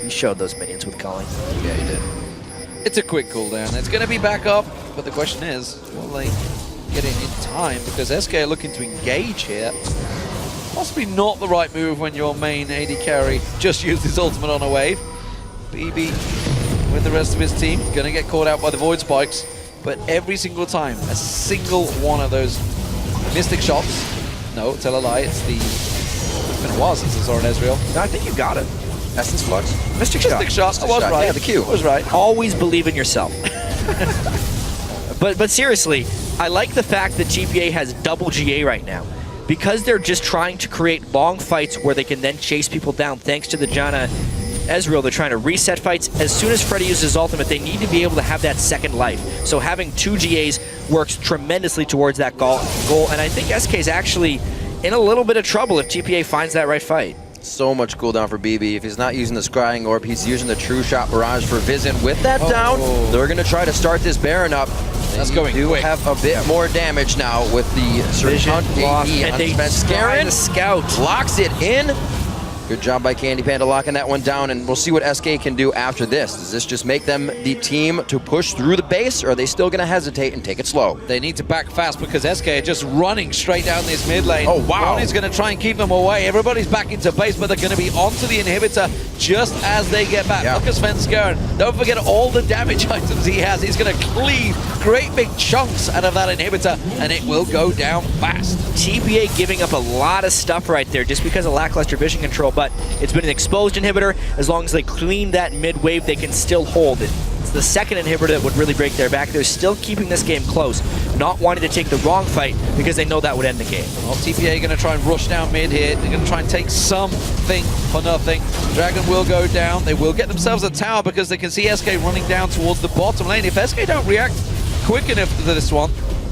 He showed those minions with calling. Yeah, he did. It's a quick cooldown. It's going to be back up, but the question is, will they get it in time? Because SK are looking to engage here. Possibly not the right move when your main AD carry just used his ultimate on a wave. BB with the rest of his team going to get caught out by the Void Spikes, but every single time, a single one of those Mystic shots. No, tell a lie, it's the... It's been a while since I saw an Ezreal. No, I think you got it. Essence Flux. Mystic Shot. Mystic shot, I was shot, right. yeah, the Q. I was right. Always believe in yourself. But seriously, I like the fact that TPA has double GA right now. Because they're just trying to create long fights where they can then chase people down thanks to the Janna Ezreal. They're trying to reset fights. As soon as Freddy uses his ultimate, they need to be able to have that second life. So having 2 GAs works tremendously towards that goal. And I think SK is actually in a little bit of trouble if TPA finds that right fight. So much cooldown for BB. If he's not using the Scrying Orb, he's using the True Shot Barrage for Vision. With that down, they're going to try to start this Baron up. That's They going do quick. have a bit more damage now with the Vision Sergeant lost, AD and on they Svenskeren. the scout. Locks it in. Good job by Candy Panda locking that one down, and we'll see what SK can do after this. Does this just make them the team to push through the base, or are they still going to hesitate and take it slow? They need to back fast because SK are just running straight down this mid lane. Oh, wow. Ronnie's going to try and keep them away. Everybody's back into base, but they're going to be onto the inhibitor just as they get back. Yeah. Look at Svenskeren. Don't forget all the damage items he has. He's going to cleave great big chunks out of that inhibitor, and it will go down fast. TPA giving up a lot of stuff right there just because of lackluster vision control, but it's been an exposed inhibitor. As long as they clean that mid wave, they can still hold it. It's the second inhibitor that would really break their back. They're still keeping this game close, not wanting to take the wrong fight because they know that would end the game. Well, TPA are going to try and rush down mid here. They're going to try and take something for nothing. Dragon will go down. They will get themselves a tower because they can see SK running down towards the bottom lane. If SK don't react quick enough to this one,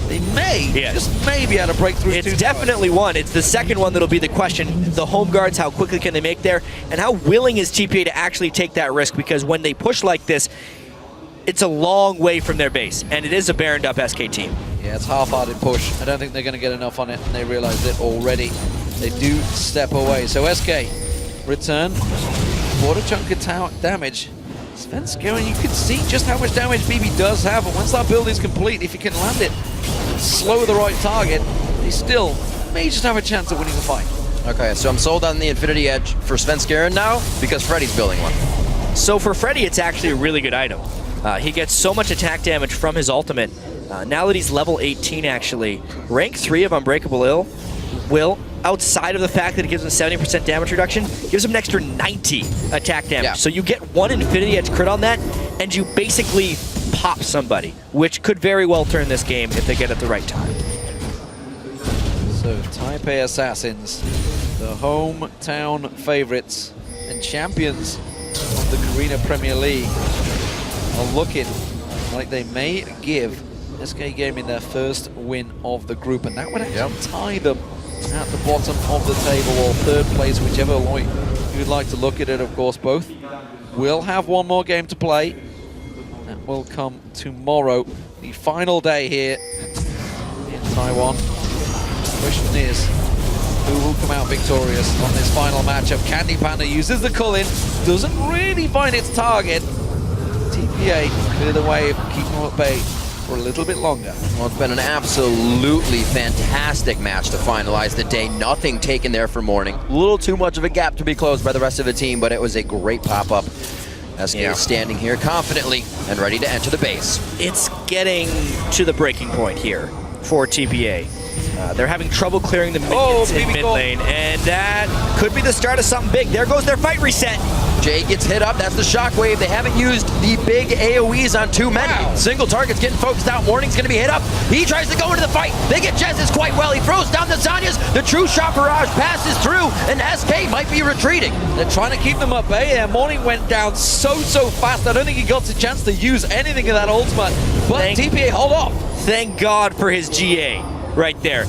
they may, just may be able to break through. It's definitely one. It's the second one that'll be the question. The home guards, how quickly can they make there? And how willing is TPA to actually take that risk? Because when they push like this, it's a long way from their base. And it is a baroned up SK team. Yeah, it's half-hearted push. I don't think they're going to get enough on it, and they realize it already. They do step away. So SK return, quarter chunk of damage. Svenskeren, you can see just how much damage BB does have, and once that build is complete, if you can land it and slow the right target, they still may just have a chance of winning the fight. Okay, so I'm sold on the Infinity Edge for Svenskeren now because Freddy's building one. So for Freddy, it's actually a really good item. He gets so much attack damage from his ultimate. Now that he's level 18, actually, rank 3 of Unbreakable Will, outside of the fact that it gives him 70% damage reduction, gives him an extra 90 attack damage. Yeah. So you get one Infinity Edge crit on that, and you basically pop somebody, which could very well turn this game if they get it at the right time. So Taipei Assassins, the hometown favorites and champions of the Karina Premier League, are looking like they may give SK Gaming their first win of the group, and that would actually tie them at the bottom of the table, or third place, whichever way you'd like to look at it. Of course, both will have one more game to play. That will come tomorrow, the final day here in Taiwan. The question is, who will come out victorious on this final matchup? Candy Panda uses the Cullen, doesn't really find its target. TPA clear the way, keep them at bay for a little bit longer. Well, it's been an absolutely fantastic match to finalize the day. Nothing taken there for Morning. A little too much of a gap to be closed by the rest of the team, but it was a great pop-up. SK is standing here confidently and ready to enter the base. It's getting to the breaking point here for TPA. They're having trouble clearing the minions in mid lane, and that could be the start of something big. There goes their fight reset. Jay gets hit up. That's the shockwave. They haven't used the big AoEs on too many. Wow. Single target's getting focused out. Morning's going to be hit up. He tries to go into the fight. They get Jez's quite well. He throws down the Zanya's. The true shot barrage passes through, and SK might be retreating. They're trying to keep them at bay there. Morning went down so fast. I don't think he got a chance to use anything of that ultimate. But TPA hold off. Thank God for his GA right there.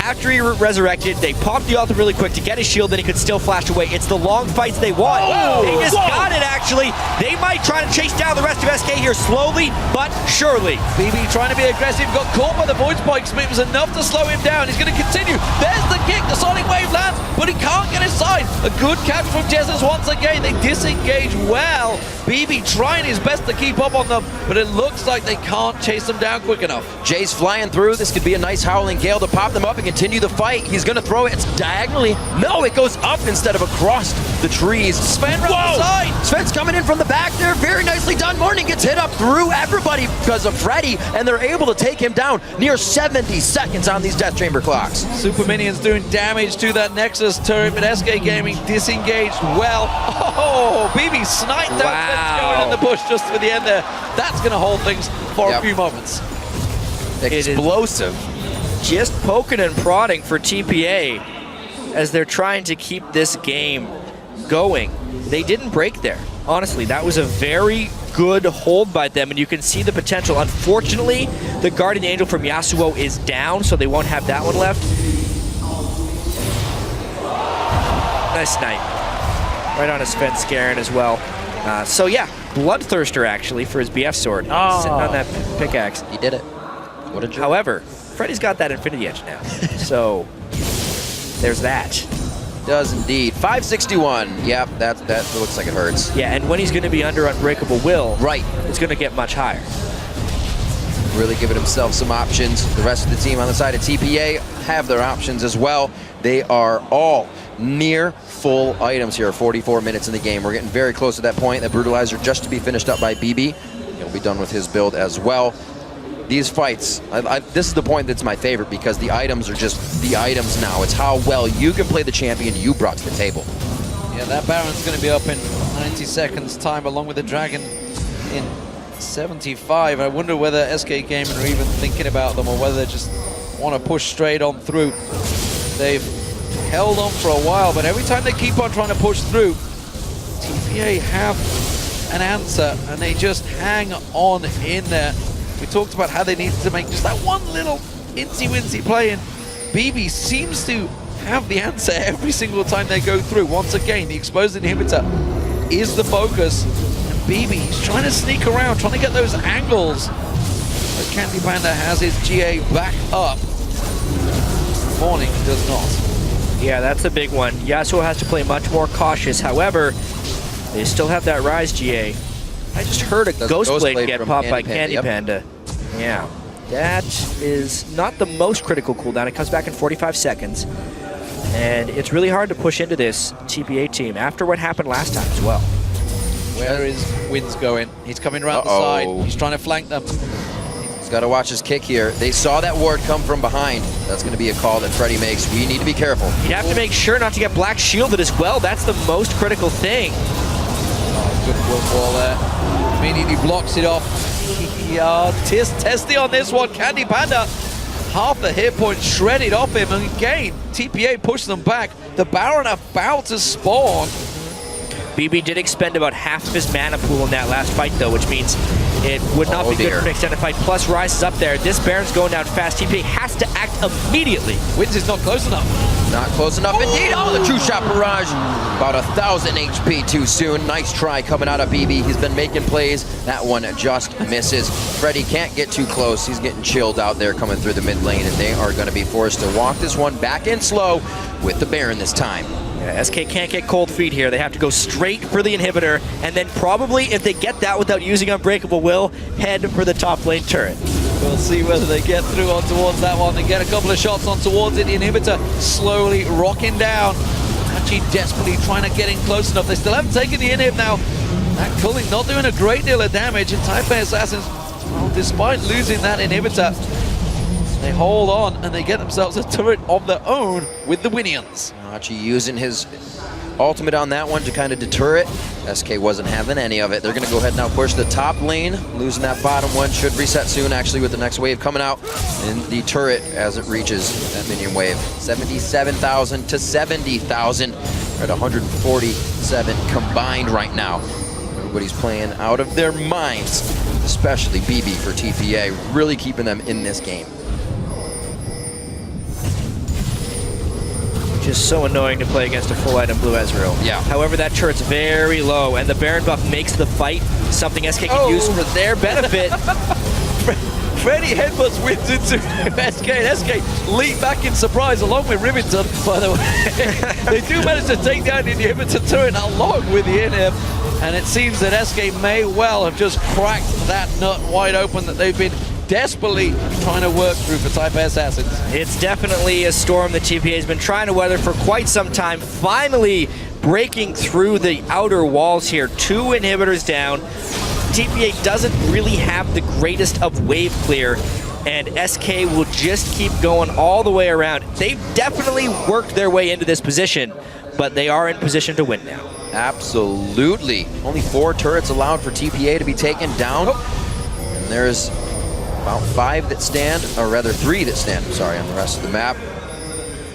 after he resurrected, they popped the ultimate really quick to get his shield, then he could still flash away. It's the long fights they want. They just got it, actually. They might try to chase down the rest of SK here slowly, but surely. BB trying to be aggressive, got caught by the Void Spikes, but it was enough to slow him down. He's going to continue. There's the kick, the Sonic Wave lands, but he can't get inside. A good catch from Jesus once again. They disengage well. BB trying his best to keep up on them, but it looks like they can't chase them down quick enough. Jay's flying through. This could be a nice Howling Gale to pop them up and continue the fight. He's going to throw it. It's diagonally. No, it goes up instead of across the trees. Sven right Whoa! side. Sven's coming in from the back there. Very nicely done. Morning gets hit up through everybody because of Freddy, and they're able to take him down near 70 seconds on these Death Chamber clocks. Super Minions doing damage to that Nexus turret, but SK Gaming disengaged well. Oh, BB sniped out Sven's going in the bush just for the end there. That's going to hold things for a few moments. Explosive. Just poking and prodding for TPA as they're trying to keep this game going. They didn't break there. Honestly, that was a very good hold by them, and you can see the potential. Unfortunately, the Guardian Angel from Yasuo is down, so they won't have that one left. Nice snipe. Right on his fence, Scarin as well. So yeah, Bloodthirster actually for his BF sword. Sitting on that pickaxe. He did it. What a joke. However, Freddy's got that Infinity Edge now. So there's that. Does indeed. 561. Yep, that looks like it hurts. Yeah, and when he's going to be under Unbreakable Will, right, it's going to get much higher. Really giving himself some options. The rest of the team on the side of TPA have their options as well. They are all near full items here. 44 minutes in the game. We're getting very close to that point. That Brutalizer just to be finished up by BB. He'll be done with his build as well. These fights, this is the point that's my favorite because the items are just the items now. It's how well you can play the champion you brought to the table. Yeah, that Baron's going to be up in 90 seconds time along with the Dragon in 75. I wonder whether SK Gaming are even thinking about them or whether they just want to push straight on through. They've held on for a while, but every time they keep on trying to push through, TPA have an answer and they just hang on in there. We talked about how they needed to make just that one little incy-wincy play, and BB seems to have the answer every single time they go through. Once again, the exposed inhibitor is the focus, and BB, he's trying to sneak around, trying to get those angles. But Candy Panda has his GA back up. Morning does not. Yeah, that's the big one. Yasuo has to play much more cautious. However, they still have that Rise GA. I just heard a Ghostblade get popped by Candy Panda. Yeah. That is not the most critical cooldown. It comes back in 45 seconds. And it's really hard to push into this TPA team after what happened last time as well. Where is Wins going? He's coming around the side. He's trying to flank them. He's got to watch his kick here. They saw that ward come from behind. That's going to be a call that Freddy makes. We need to be careful. You have to make sure not to get black shielded as well. That's the most critical thing. Good wall there. Immediately blocks it off. Testy on this one. Candy Panda, half the hit point shredded off him. And again, TPA pushed them back. The Baron about to spawn. BB did expend about half of his mana pool in that last fight, though, which means it would not be good for an extended fight. Plus, Rise is up there. This Baron's going down fast. TPA has to act immediately. Wins is not close enough. Not close enough indeed. Oh, the true shot barrage. About 1,000 HP too soon. Nice try coming out of BB. He's been making plays. That one just misses. Freddy can't get too close. He's getting chilled out there coming through the mid lane, and they are going to be forced to walk this one back in slow with the Baron this time. Yeah, SK can't get cold feet here. They have to go straight for the inhibitor, and then probably, if they get that without using Unbreakable Will, head for the top lane turret. We'll see whether they get through on towards that one and get a couple of shots on towards it. The inhibitor slowly rocking down. Actually desperately trying to get in close enough. They still haven't taken the inhib now. That culling not doing a great deal of damage. And Type A Assassins, well, despite losing that inhibitor, they hold on and they get themselves a turret of their own with the Winions. Archie using his ultimate on that one to kind of deter it. SK wasn't having any of it. They're going to go ahead and now push the top lane. Losing that bottom one should reset soon, actually, with the next wave coming out. And the turret as it reaches that minion wave. 77,000 to 70,000. We're at 147 combined right now. Everybody's playing out of their minds, especially BB for TPA, really keeping them in this game. Just so annoying to play against a full item Blue Ezreal. Yeah. However, that turret's very low, and the Baron buff makes the fight something SK can use for their benefit. Freddy headbutts wins into SK, and SK leap back in surprise along with Rivington, by the way. They do manage to take down the inhibitor turret along with the inhib, and it seems that SK may well have just cracked that nut wide open that they've been desperately trying to work through for Type A Assassins. It's definitely a storm that TPA has been trying to weather for quite some time. Finally breaking through the outer walls here. 2 inhibitors down. TPA doesn't really have the greatest of wave clear, and SK will just keep going all the way around. They've definitely worked their way into this position, but they are in position to win now. Absolutely. Only 4 turrets allowed for TPA to be taken down. And there's about 5 that stand, or rather 3 that stand, sorry, on the rest of the map.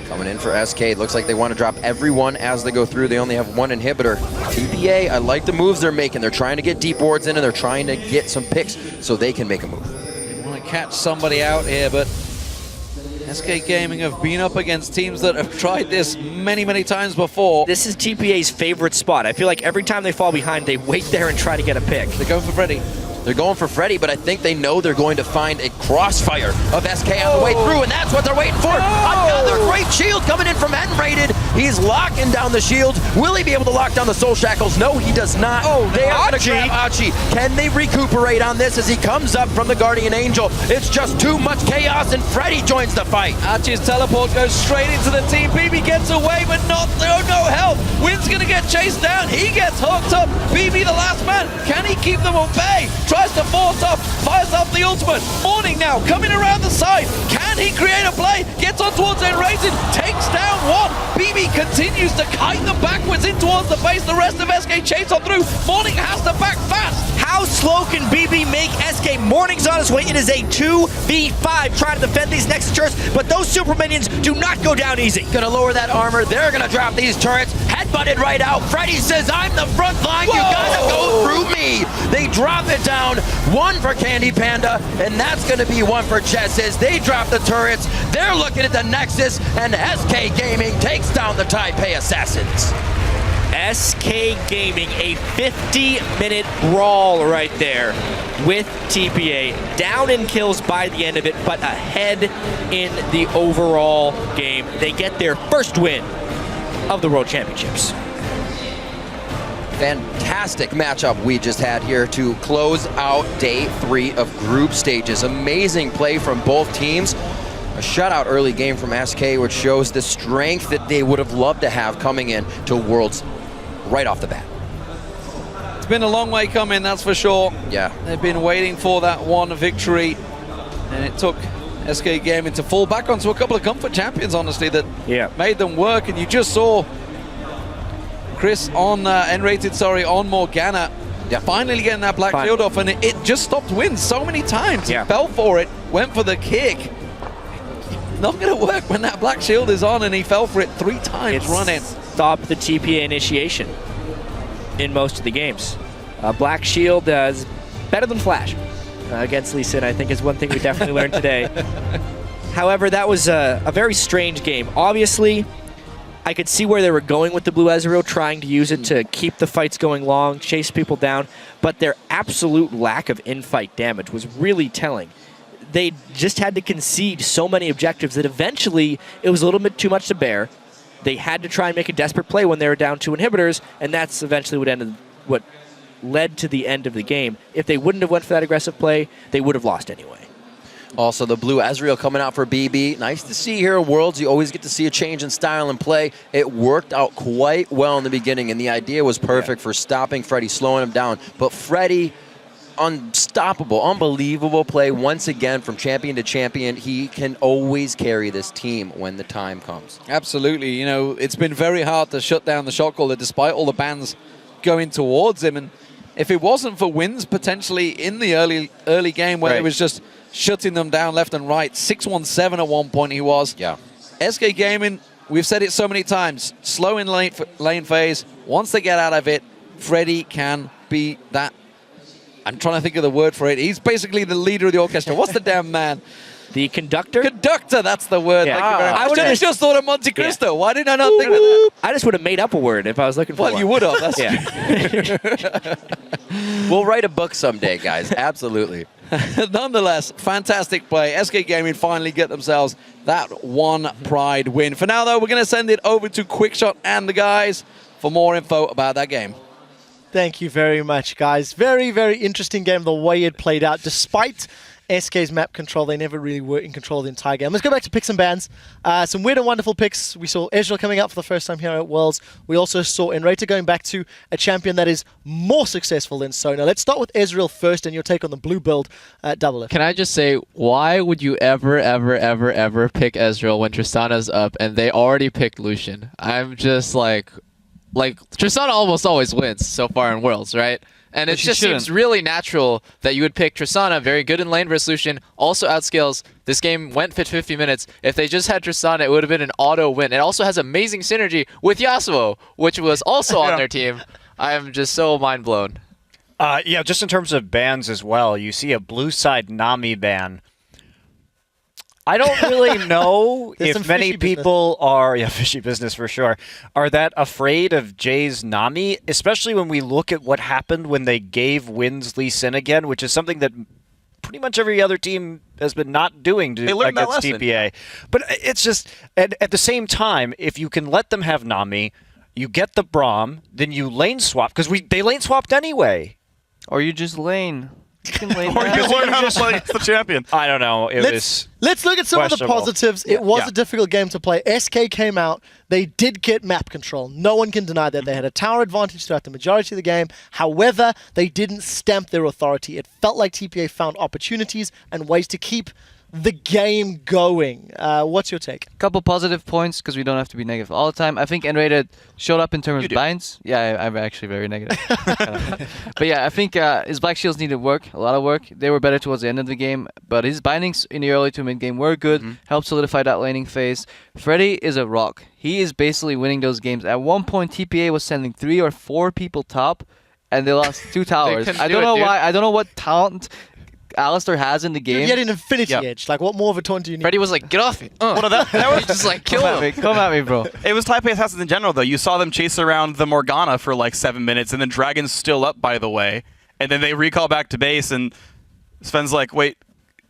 Coming in for SK. It looks like they want to drop everyone as they go through. They only have 1 inhibitor. TPA, I like the moves they're making. They're trying to get deep wards in, and they're trying to get some picks so they can make a move. They want to catch somebody out here, but SK Gaming have been up against teams that have tried this many, many times before. This is TPA's favorite spot. I feel like every time they fall behind, they wait there and try to get a pick. They're going for Freddy. They're going for Freddy, but I think they know they're going to find a crossfire of SK on the way through, and that's what they're waiting for. Another great shield coming in from N-Rated. He's locking down the shield. Will he be able to lock down the Soul Shackles? No, he does not. They are going to grab Achi. Can they recuperate on this as he comes up from the Guardian Angel? It's just too much chaos, and Freddy joins the fight. Achi's teleport goes straight into the team. BB gets away, but no help. Wynn's going to get chased down. He gets hooked up. BB, the last man. Can he keep them at bay? Tries to force up, fires up the ultimate. Morning now, coming around the side. Can he create a play? Gets on towards N-Rated, takes down 1. BB continues to kite them backwards in towards the base. The rest of SK chase on through. Morning has to back fast. How slow can BB make SK? Morning's on his way. It is a 2v5 trying to defend these next turrets, but those super minions do not go down easy. Gonna lower that armor. They're gonna drop these turrets. Headbutted right out. Freddy says, I'm the front line. You gotta go through me. They drop it down. 1 for Candy Panda, and that's gonna be 1 for Jesses. They drop the turrets. They're looking at the Nexus, and SK Gaming takes down the Taipei Assassins. SK Gaming, a 50-minute brawl right there with TPA. Down in kills by the end of it, but ahead in the overall game. They get their first win of the World Championships. Fantastic matchup we just had here to close out day 3 of group stages. Amazing play from both teams. A shutout early game from SK, which shows the strength that they would have loved to have coming in to Worlds right off the bat. It's been a long way coming, that's for sure. Yeah. They've been waiting for that 1 victory, and it took SK Gaming to fall back onto a couple of comfort champions, honestly, that made them work. And you just saw Chris on N-Rated, on Morgana, finally getting that black shield off, and it just stopped wins so many times. He fell for it, went for the kick. Not going to work when that black shield is on, and he fell for it 3 times running. Stopped the TPA initiation in most of the games. Black shield is better than flash against Lee Sin, I think, is one thing we definitely learned today. However, that was a very strange game. Obviously, I could see where they were going with the Blue Ezreal, trying to use it to keep the fights going long, chase people down, but their absolute lack of in-fight damage was really telling. They just had to concede so many objectives that eventually it was a little bit too much to bear. They had to try and make a desperate play when they were down 2 inhibitors, and that's eventually what led to the end of the game. If they wouldn't have went for that aggressive play, they would have lost anyway. Also, the Blue Ezreal coming out for BB. Nice to see here in Worlds. You always get to see a change in style and play. It worked out quite well in the beginning, and the idea was perfect for stopping Freddy, slowing him down. But Freddy, unstoppable, unbelievable play once again from champion to champion. He can always carry this team when the time comes. Absolutely. You know, it's been very hard to shut down the shot caller despite all the bans going towards him. And if it wasn't for wins potentially in the early game where it was just shutting them down left and right, 6-1-7 at one point he was. Yeah. SK Gaming, we've said it so many times, slow in lane phase. Once they get out of it, Freddy can be that. I'm trying to think of the word for it. He's basically the leader of the orchestra. What's the damn man? The conductor? Conductor, that's the word. Yeah. Thank you very much. I I would've- should have just thought of Monte Cristo. Yeah. Why did I not think of that? I just would have made up a word if I was looking for Well, one. you would have. That's Yeah. We'll write a book someday, guys. Absolutely. Nonetheless, fantastic play. SK Gaming finally get themselves that one Pride win. For now, though, we're going to send it over to Quickshot and the guys for more info about that game. Thank you very much, guys. Very, very interesting game, the way it played out. Despite SK's map control, they never really were in control of the entire game. Let's go back to picks and bans. Some weird and wonderful picks. We saw Ezreal coming out for the first time here at Worlds. We also saw Enrater going back to a champion that is more successful than Sona. Let's start with Ezreal first and your take on the blue build at Double F. Can I just say, why would you ever pick Ezreal when Tristana's up and they already picked Lucian? I'm just like Tristana almost always wins so far in Worlds, right? And it just seems really natural that you would pick Tristana, very good in lane versus Lucian, also outscales. This game went 50 minutes. If they just had Tristana, it would have been an auto win. It also has amazing synergy with Yasuo, which was also on their team. I am just so mind blown. Yeah, just in terms of bans as well, you see a blue side Nami ban. I don't really know if many people are, fishy business for sure, are that afraid of Jay's Nami, especially when we look at what happened when they gave Wynn's Lee Sin again, which is something that pretty much every other team has been not doing against TPA. But it's just, at the same time, if you can let them have Nami, you get the Braum, then you lane swap, because they lane swapped anyway. Or you just lane. You can lane Or you learn how to play against the champion. I don't know. Let's look at some of the questionable. positives. It was a difficult game to play. SK came out. They did get map control. No one can deny that. They had a tower advantage throughout the majority of the game. However, they didn't stamp their authority. It felt like TPA found opportunities and ways to keep the game going. What's your take? Couple positive points because we don't have to be negative all the time. I think Enrated showed up in terms of binds. Yeah, I'm actually very negative. But yeah, I think his Black Shields needed work, a lot of work. They were better towards the end of the game, but his bindings in the early to mid game were good, helped solidify that laning phase. Freddy is a rock. He is basically winning those games. At one point, TPA was sending 3 or 4 people top, and they lost 2 towers. I don't know why. I don't know what talent Alistar has in the game. You get an Infinity Edge. Like, what more of a taunt do you need? Freddy was like, get off me. Well, that was just like, kill him. Come at me, bro. It was Taipei Assassins in general, though. You saw them chase around the Morgana for like 7 minutes, and then Dragon's still up, by the way. And then they recall back to base, and Sven's like, wait,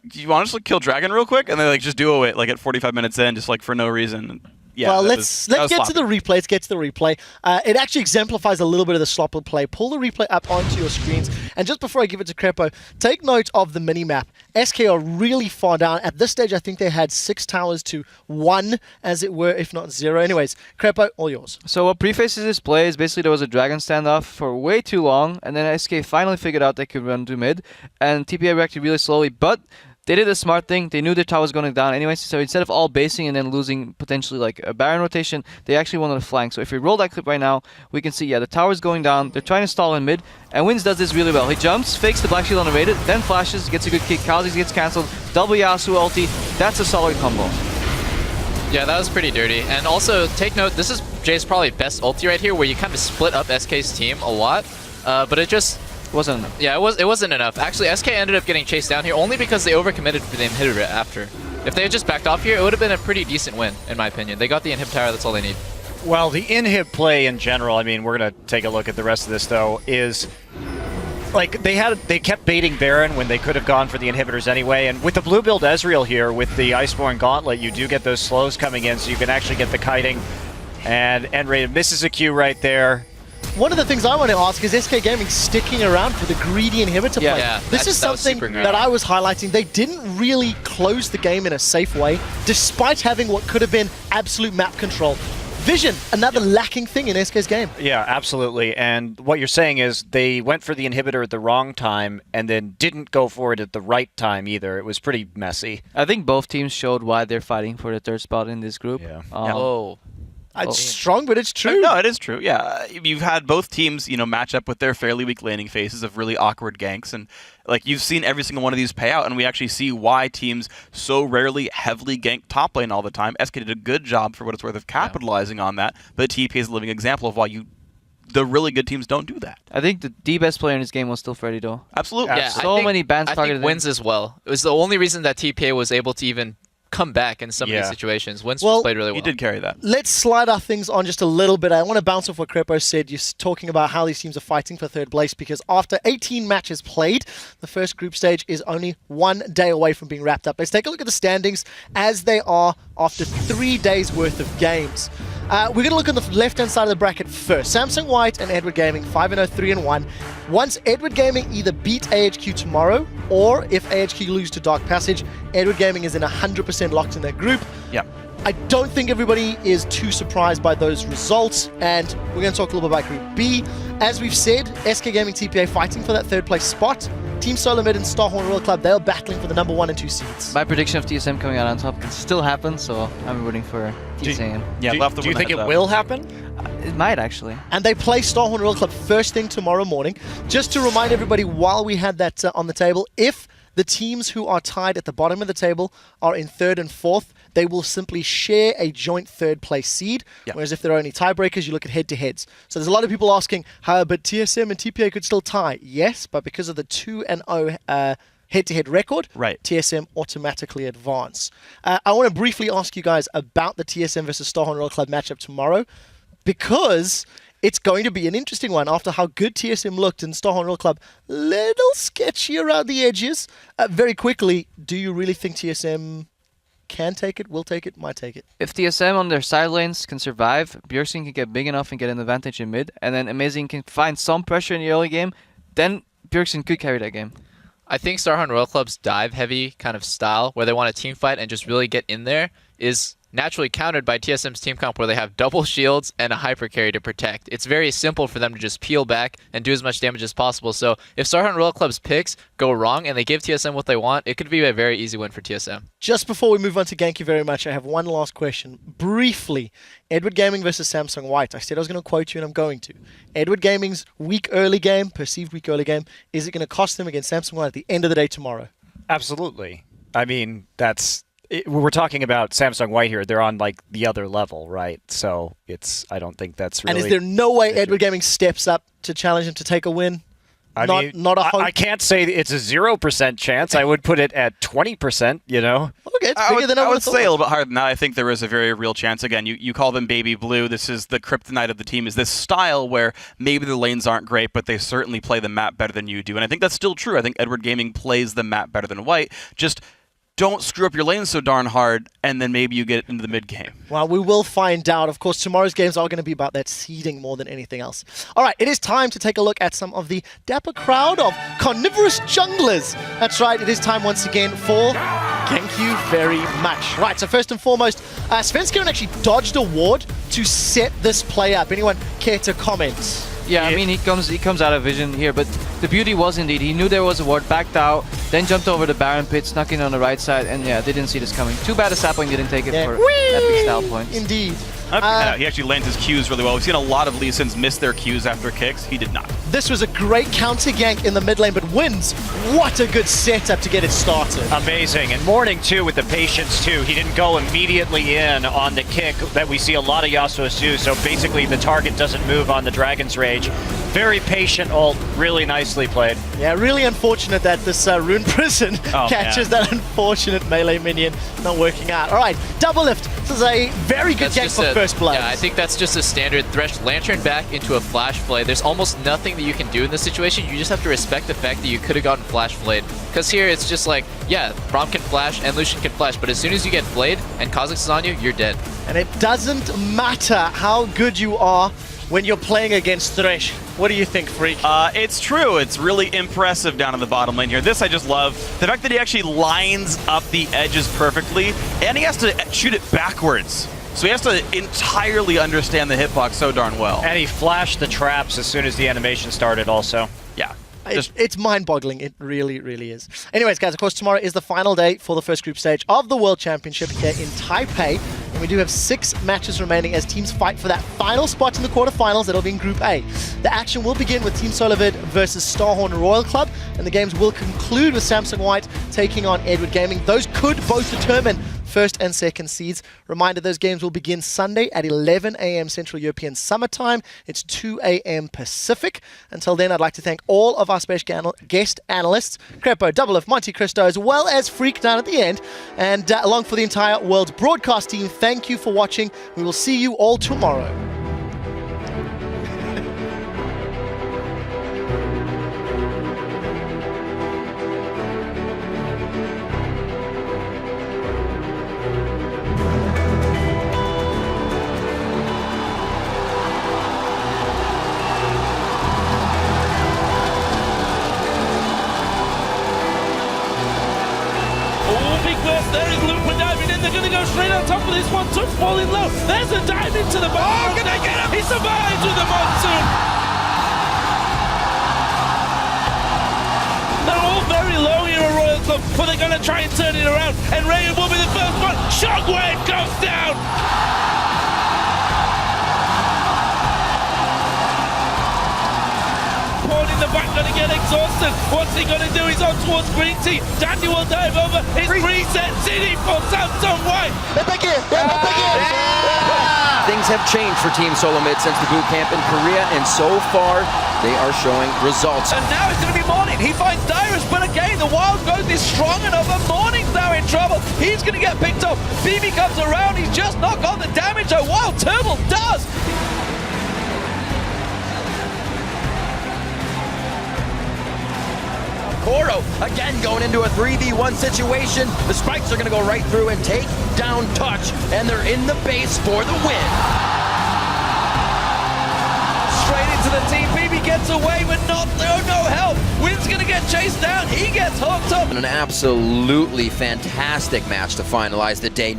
do you want to just kill Dragon real quick? And they like just do it like at 45 minutes in, just like for no reason. Yeah, well, let's get to the replay. Let's get to the replay. It actually exemplifies a little bit of the slopper play. Pull the replay up onto your screens. And just before I give it to Crepo, take note of the mini-map. SK are really far down. At this stage, I think they had 6 towers to 1, as it were, if not 0. Anyways, Crepo, all yours. So what prefaces this play is basically there was a Dragon standoff for way too long, and then SK finally figured out they could run to mid, and TPA reacted really slowly, but they did a smart thing. They knew their tower was going down anyway, so instead of all basing and then losing potentially like a Baron rotation, they actually wanted to flank. So if we roll that clip right now, we can see, the tower's going down. They're trying to stall in mid, and Wins does this really well. He jumps, fakes the Black Shield on the rated, then flashes, gets a good kick. Kha'Zix gets cancelled, double Yasuo ulti. That's a solid combo. Yeah, that was pretty dirty. And also, take note, this is Jay's probably best ulti right here, where you kind of split up SK's team a lot, but it just wasn't enough. Yeah, it wasn't enough. Actually, SK ended up getting chased down here only because they overcommitted for the inhibitor after. If they had just backed off here, it would have been a pretty decent win, in my opinion. They got the inhib tower, that's all they need. Well, the inhib play in general, I mean, we're going to take a look at the rest of this, though, is like they kept baiting Baron when they could have gone for the inhibitors anyway. And with the blue build Ezreal here, with the Iceborne Gauntlet, you do get those slows coming in, so you can actually get the kiting. And Enrated misses a Q right there. One of the things I want to ask is SK Gaming sticking around for the greedy inhibitor play. Yeah, this is something that I was highlighting. They didn't really close the game in a safe way, despite having what could have been absolute map control. Vision, another lacking thing in SK's game. Yeah, absolutely. And what you're saying is they went for the inhibitor at the wrong time and then didn't go for it at the right time either. It was pretty messy. I think both teams showed why they're fighting for the 3rd spot in this group. Yeah. It's strong, but it's true. No, it is true. Yeah, you've had both teams, match up with their fairly weak laning phases of really awkward ganks, and like you've seen every single one of these pay out, and we actually see why teams so rarely heavily gank top lane all the time. SK did a good job for what it's worth of capitalizing on that, but TPA is a living example of why you the really good teams don't do that. I think the best player in this game was still Freddy, though. Absolutely. Yeah, So many bans I targeted think wins as well. It was the only reason that TPA was able to even come back in some of these situations. Wins Well, played really well. He did carry that. Let's slide our things on just a little bit. I want to bounce off what Crepo said. You're talking about how these teams are fighting for third place because after 18 matches played, the first group stage is only 1 day away from being wrapped up. Let's take a look at the standings as they are after 3 days worth of games. We're going to look on the left-hand side of the bracket first. Samsung White and Edward Gaming, 5-0, 3-1. Once Edward Gaming either beat AHQ tomorrow, or if AHQ lose to Dark Passage, Edward Gaming is in 100% locked in their group. Yeah. I don't think everybody is too surprised by those results, and we're going to talk a little bit about Group B. As we've said, SK Gaming TPA fighting for that third place spot. Team Solar Mid and Starhorn Royal Club, they are battling for the number 1 and 2 seeds. My prediction of TSM coming out on top can still happen, so I'm rooting for TSM. Yeah, we'll have to Do you win think the it heads up. will happen? It might actually. And they play Starhorn Royal Club first thing tomorrow morning. Just to remind everybody, while we had that on the table, if the teams who are tied at the bottom of the table are in 3rd and 4th, they will simply share a joint 3rd place seed. Yeah. Whereas if there are any tiebreakers, you look at head-to-heads. So there's a lot of people asking, but TSM and TPA could still tie. Yes, but because of the 2-0 head-to-head record, Right. TSM automatically advance. I want to briefly ask you guys about the TSM versus Starhorn Royal Club matchup tomorrow, because it's going to be an interesting one after how good TSM looked and Starhorn Royal Club, little sketchy around the edges. Very quickly, do you really think TSM can take it, will take it, might take it? If TSM on their side lanes can survive, Bjergsen can get big enough and get an advantage in mid, and then Amazing can find some pressure in the early game, then Bjergsen could carry that game. I think Starhorn Royal Club's dive-heavy kind of style, where they want to team fight and just really get in there, is naturally countered by TSM's team comp, where they have double shields and a hyper carry to protect. It's very simple for them to just peel back and do as much damage as possible. So if Starhorn Royal Club's picks go wrong and they give TSM what they want, it could be a very easy win for TSM. Just before we move on to Thank you very much, I have one last question. Briefly, Edward Gaming versus Samsung White. I said I was going to quote you, and I'm going to. Edward Gaming's weak early game, perceived weak early game, is it going to cost them against Samsung White at the end of the day tomorrow? Absolutely. I mean, we're talking about Samsung White here. They're on like the other level, right? So I don't think that's really. And is there no way Edward Gaming steps up to challenge him to take a win? Not a hope. I can't say it's a 0% chance. I would put it at 20%, you know? Okay, it's bigger than I would would say a little bit higher than that. I think there is a very real chance. Again, you call them baby blue. This is the kryptonite of the team, is this style where maybe the lanes aren't great, but they certainly play the map better than you do. And I think that's still true. I think Edward Gaming plays the map better than White. Just don't screw up your lanes so darn hard, and then maybe you get into the mid game. Well, we will find out. Of course, tomorrow's games are going to be about that seeding more than anything else. All right, it is time to take a look at some of the dapper crowd of carnivorous junglers. That's right, it is time once again for Thank you very much. Right, so first and foremost, Svenskeren actually dodged a ward to set this play up. Anyone care to comment? Yeah, I mean, he comes out of vision here, but the beauty was indeed, he knew there was a ward, backed out, then jumped over the Baron pit, snuck in on the right side, and yeah, they didn't see this coming. Too bad the sapling didn't take it for epic style points. Indeed. He actually lands his Qs really well. We've seen a lot of Lee Sins miss their Qs after kicks. He did not. This was a great counter gank in the mid lane, but wins. What a good setup to get it started. Amazing. And Morning, too, with the patience, too. He didn't go immediately in on the kick that we see a lot of Yasuo's do, so basically the target doesn't move on the Dragon's Rage. Very patient ult, really nicely played. Yeah, really unfortunate that this Rune Prison catches that unfortunate melee minion, not working out. All right, double lift. This is a very good gank for first blood. Yeah, I think that's just a standard Thresh Lantern back into a Flash Blade. There's almost nothing that you can do in this situation. You just have to respect the fact that you could have gotten Flash Blade. Because here it's just like, yeah, Braum can flash and Lucian can flash, but as soon as you get Blade and Kha'Zix is on you, you're dead. And it doesn't matter how good you are when you're playing against Thresh. What do you think, Freak? It's true. It's really impressive down in the bottom lane here. This I just love. The fact that he actually lines up the edges perfectly, and he has to shoot it backwards. So he has to entirely understand the hitbox so darn well. And he flashed the traps as soon as the animation started also. Yeah. It's mind-boggling. It really, really is. Anyways, guys, of course, tomorrow is the final day for the first group stage of the World Championship here in Taipei. And we do have 6 matches remaining as teams fight for that final spot in the quarterfinals. That'll be in Group A. The action will begin with Team Solovid versus Starhorn Royal Club, and the games will conclude with Samsung White taking on Edward Gaming. Those could both determine first and second seeds. Reminder, those games will begin Sunday at 11 a.m. Central European Summer Time. It's 2 a.m. Pacific. Until then, I'd like to thank all of our special guest analysts, Crepo, Double F, Monte Cristo, as well as Freak down at the end. And along for the entire World Broadcast team, thank you for watching. We will see you all tomorrow. There is Looper diving in. They're going to go straight on top of this one. Touch falling low. There's a dive into the boat. Oh, can they get him? He survives with the monsoon. They're all very low here at Royal Club, but they're going to try and turn it around. And Reagan will be the first one. Shockwave goes down. In the back, going to get exhausted. What's he going to do? He's on towards Green Tea. Dandy will dive over. His reset city for Samsung White. Things have changed for Team Solo Mid since the boot camp in Korea, and so far they are showing results. And now it's going to be Morning. He finds Dyrus, but again, the Wild Growth is strong enough, and Morning's now in trouble. He's going to get picked up. BB comes around. He's just not got the damage that Wild Turtle does. Koro, again going into a 3v1 situation. The spikes are going to go right through and take down Touch, and they're in the base for the win. Straight into the team. BB gets away with no help. Win's going to get chased down. He gets hooked up. An absolutely fantastic match to finalize the day.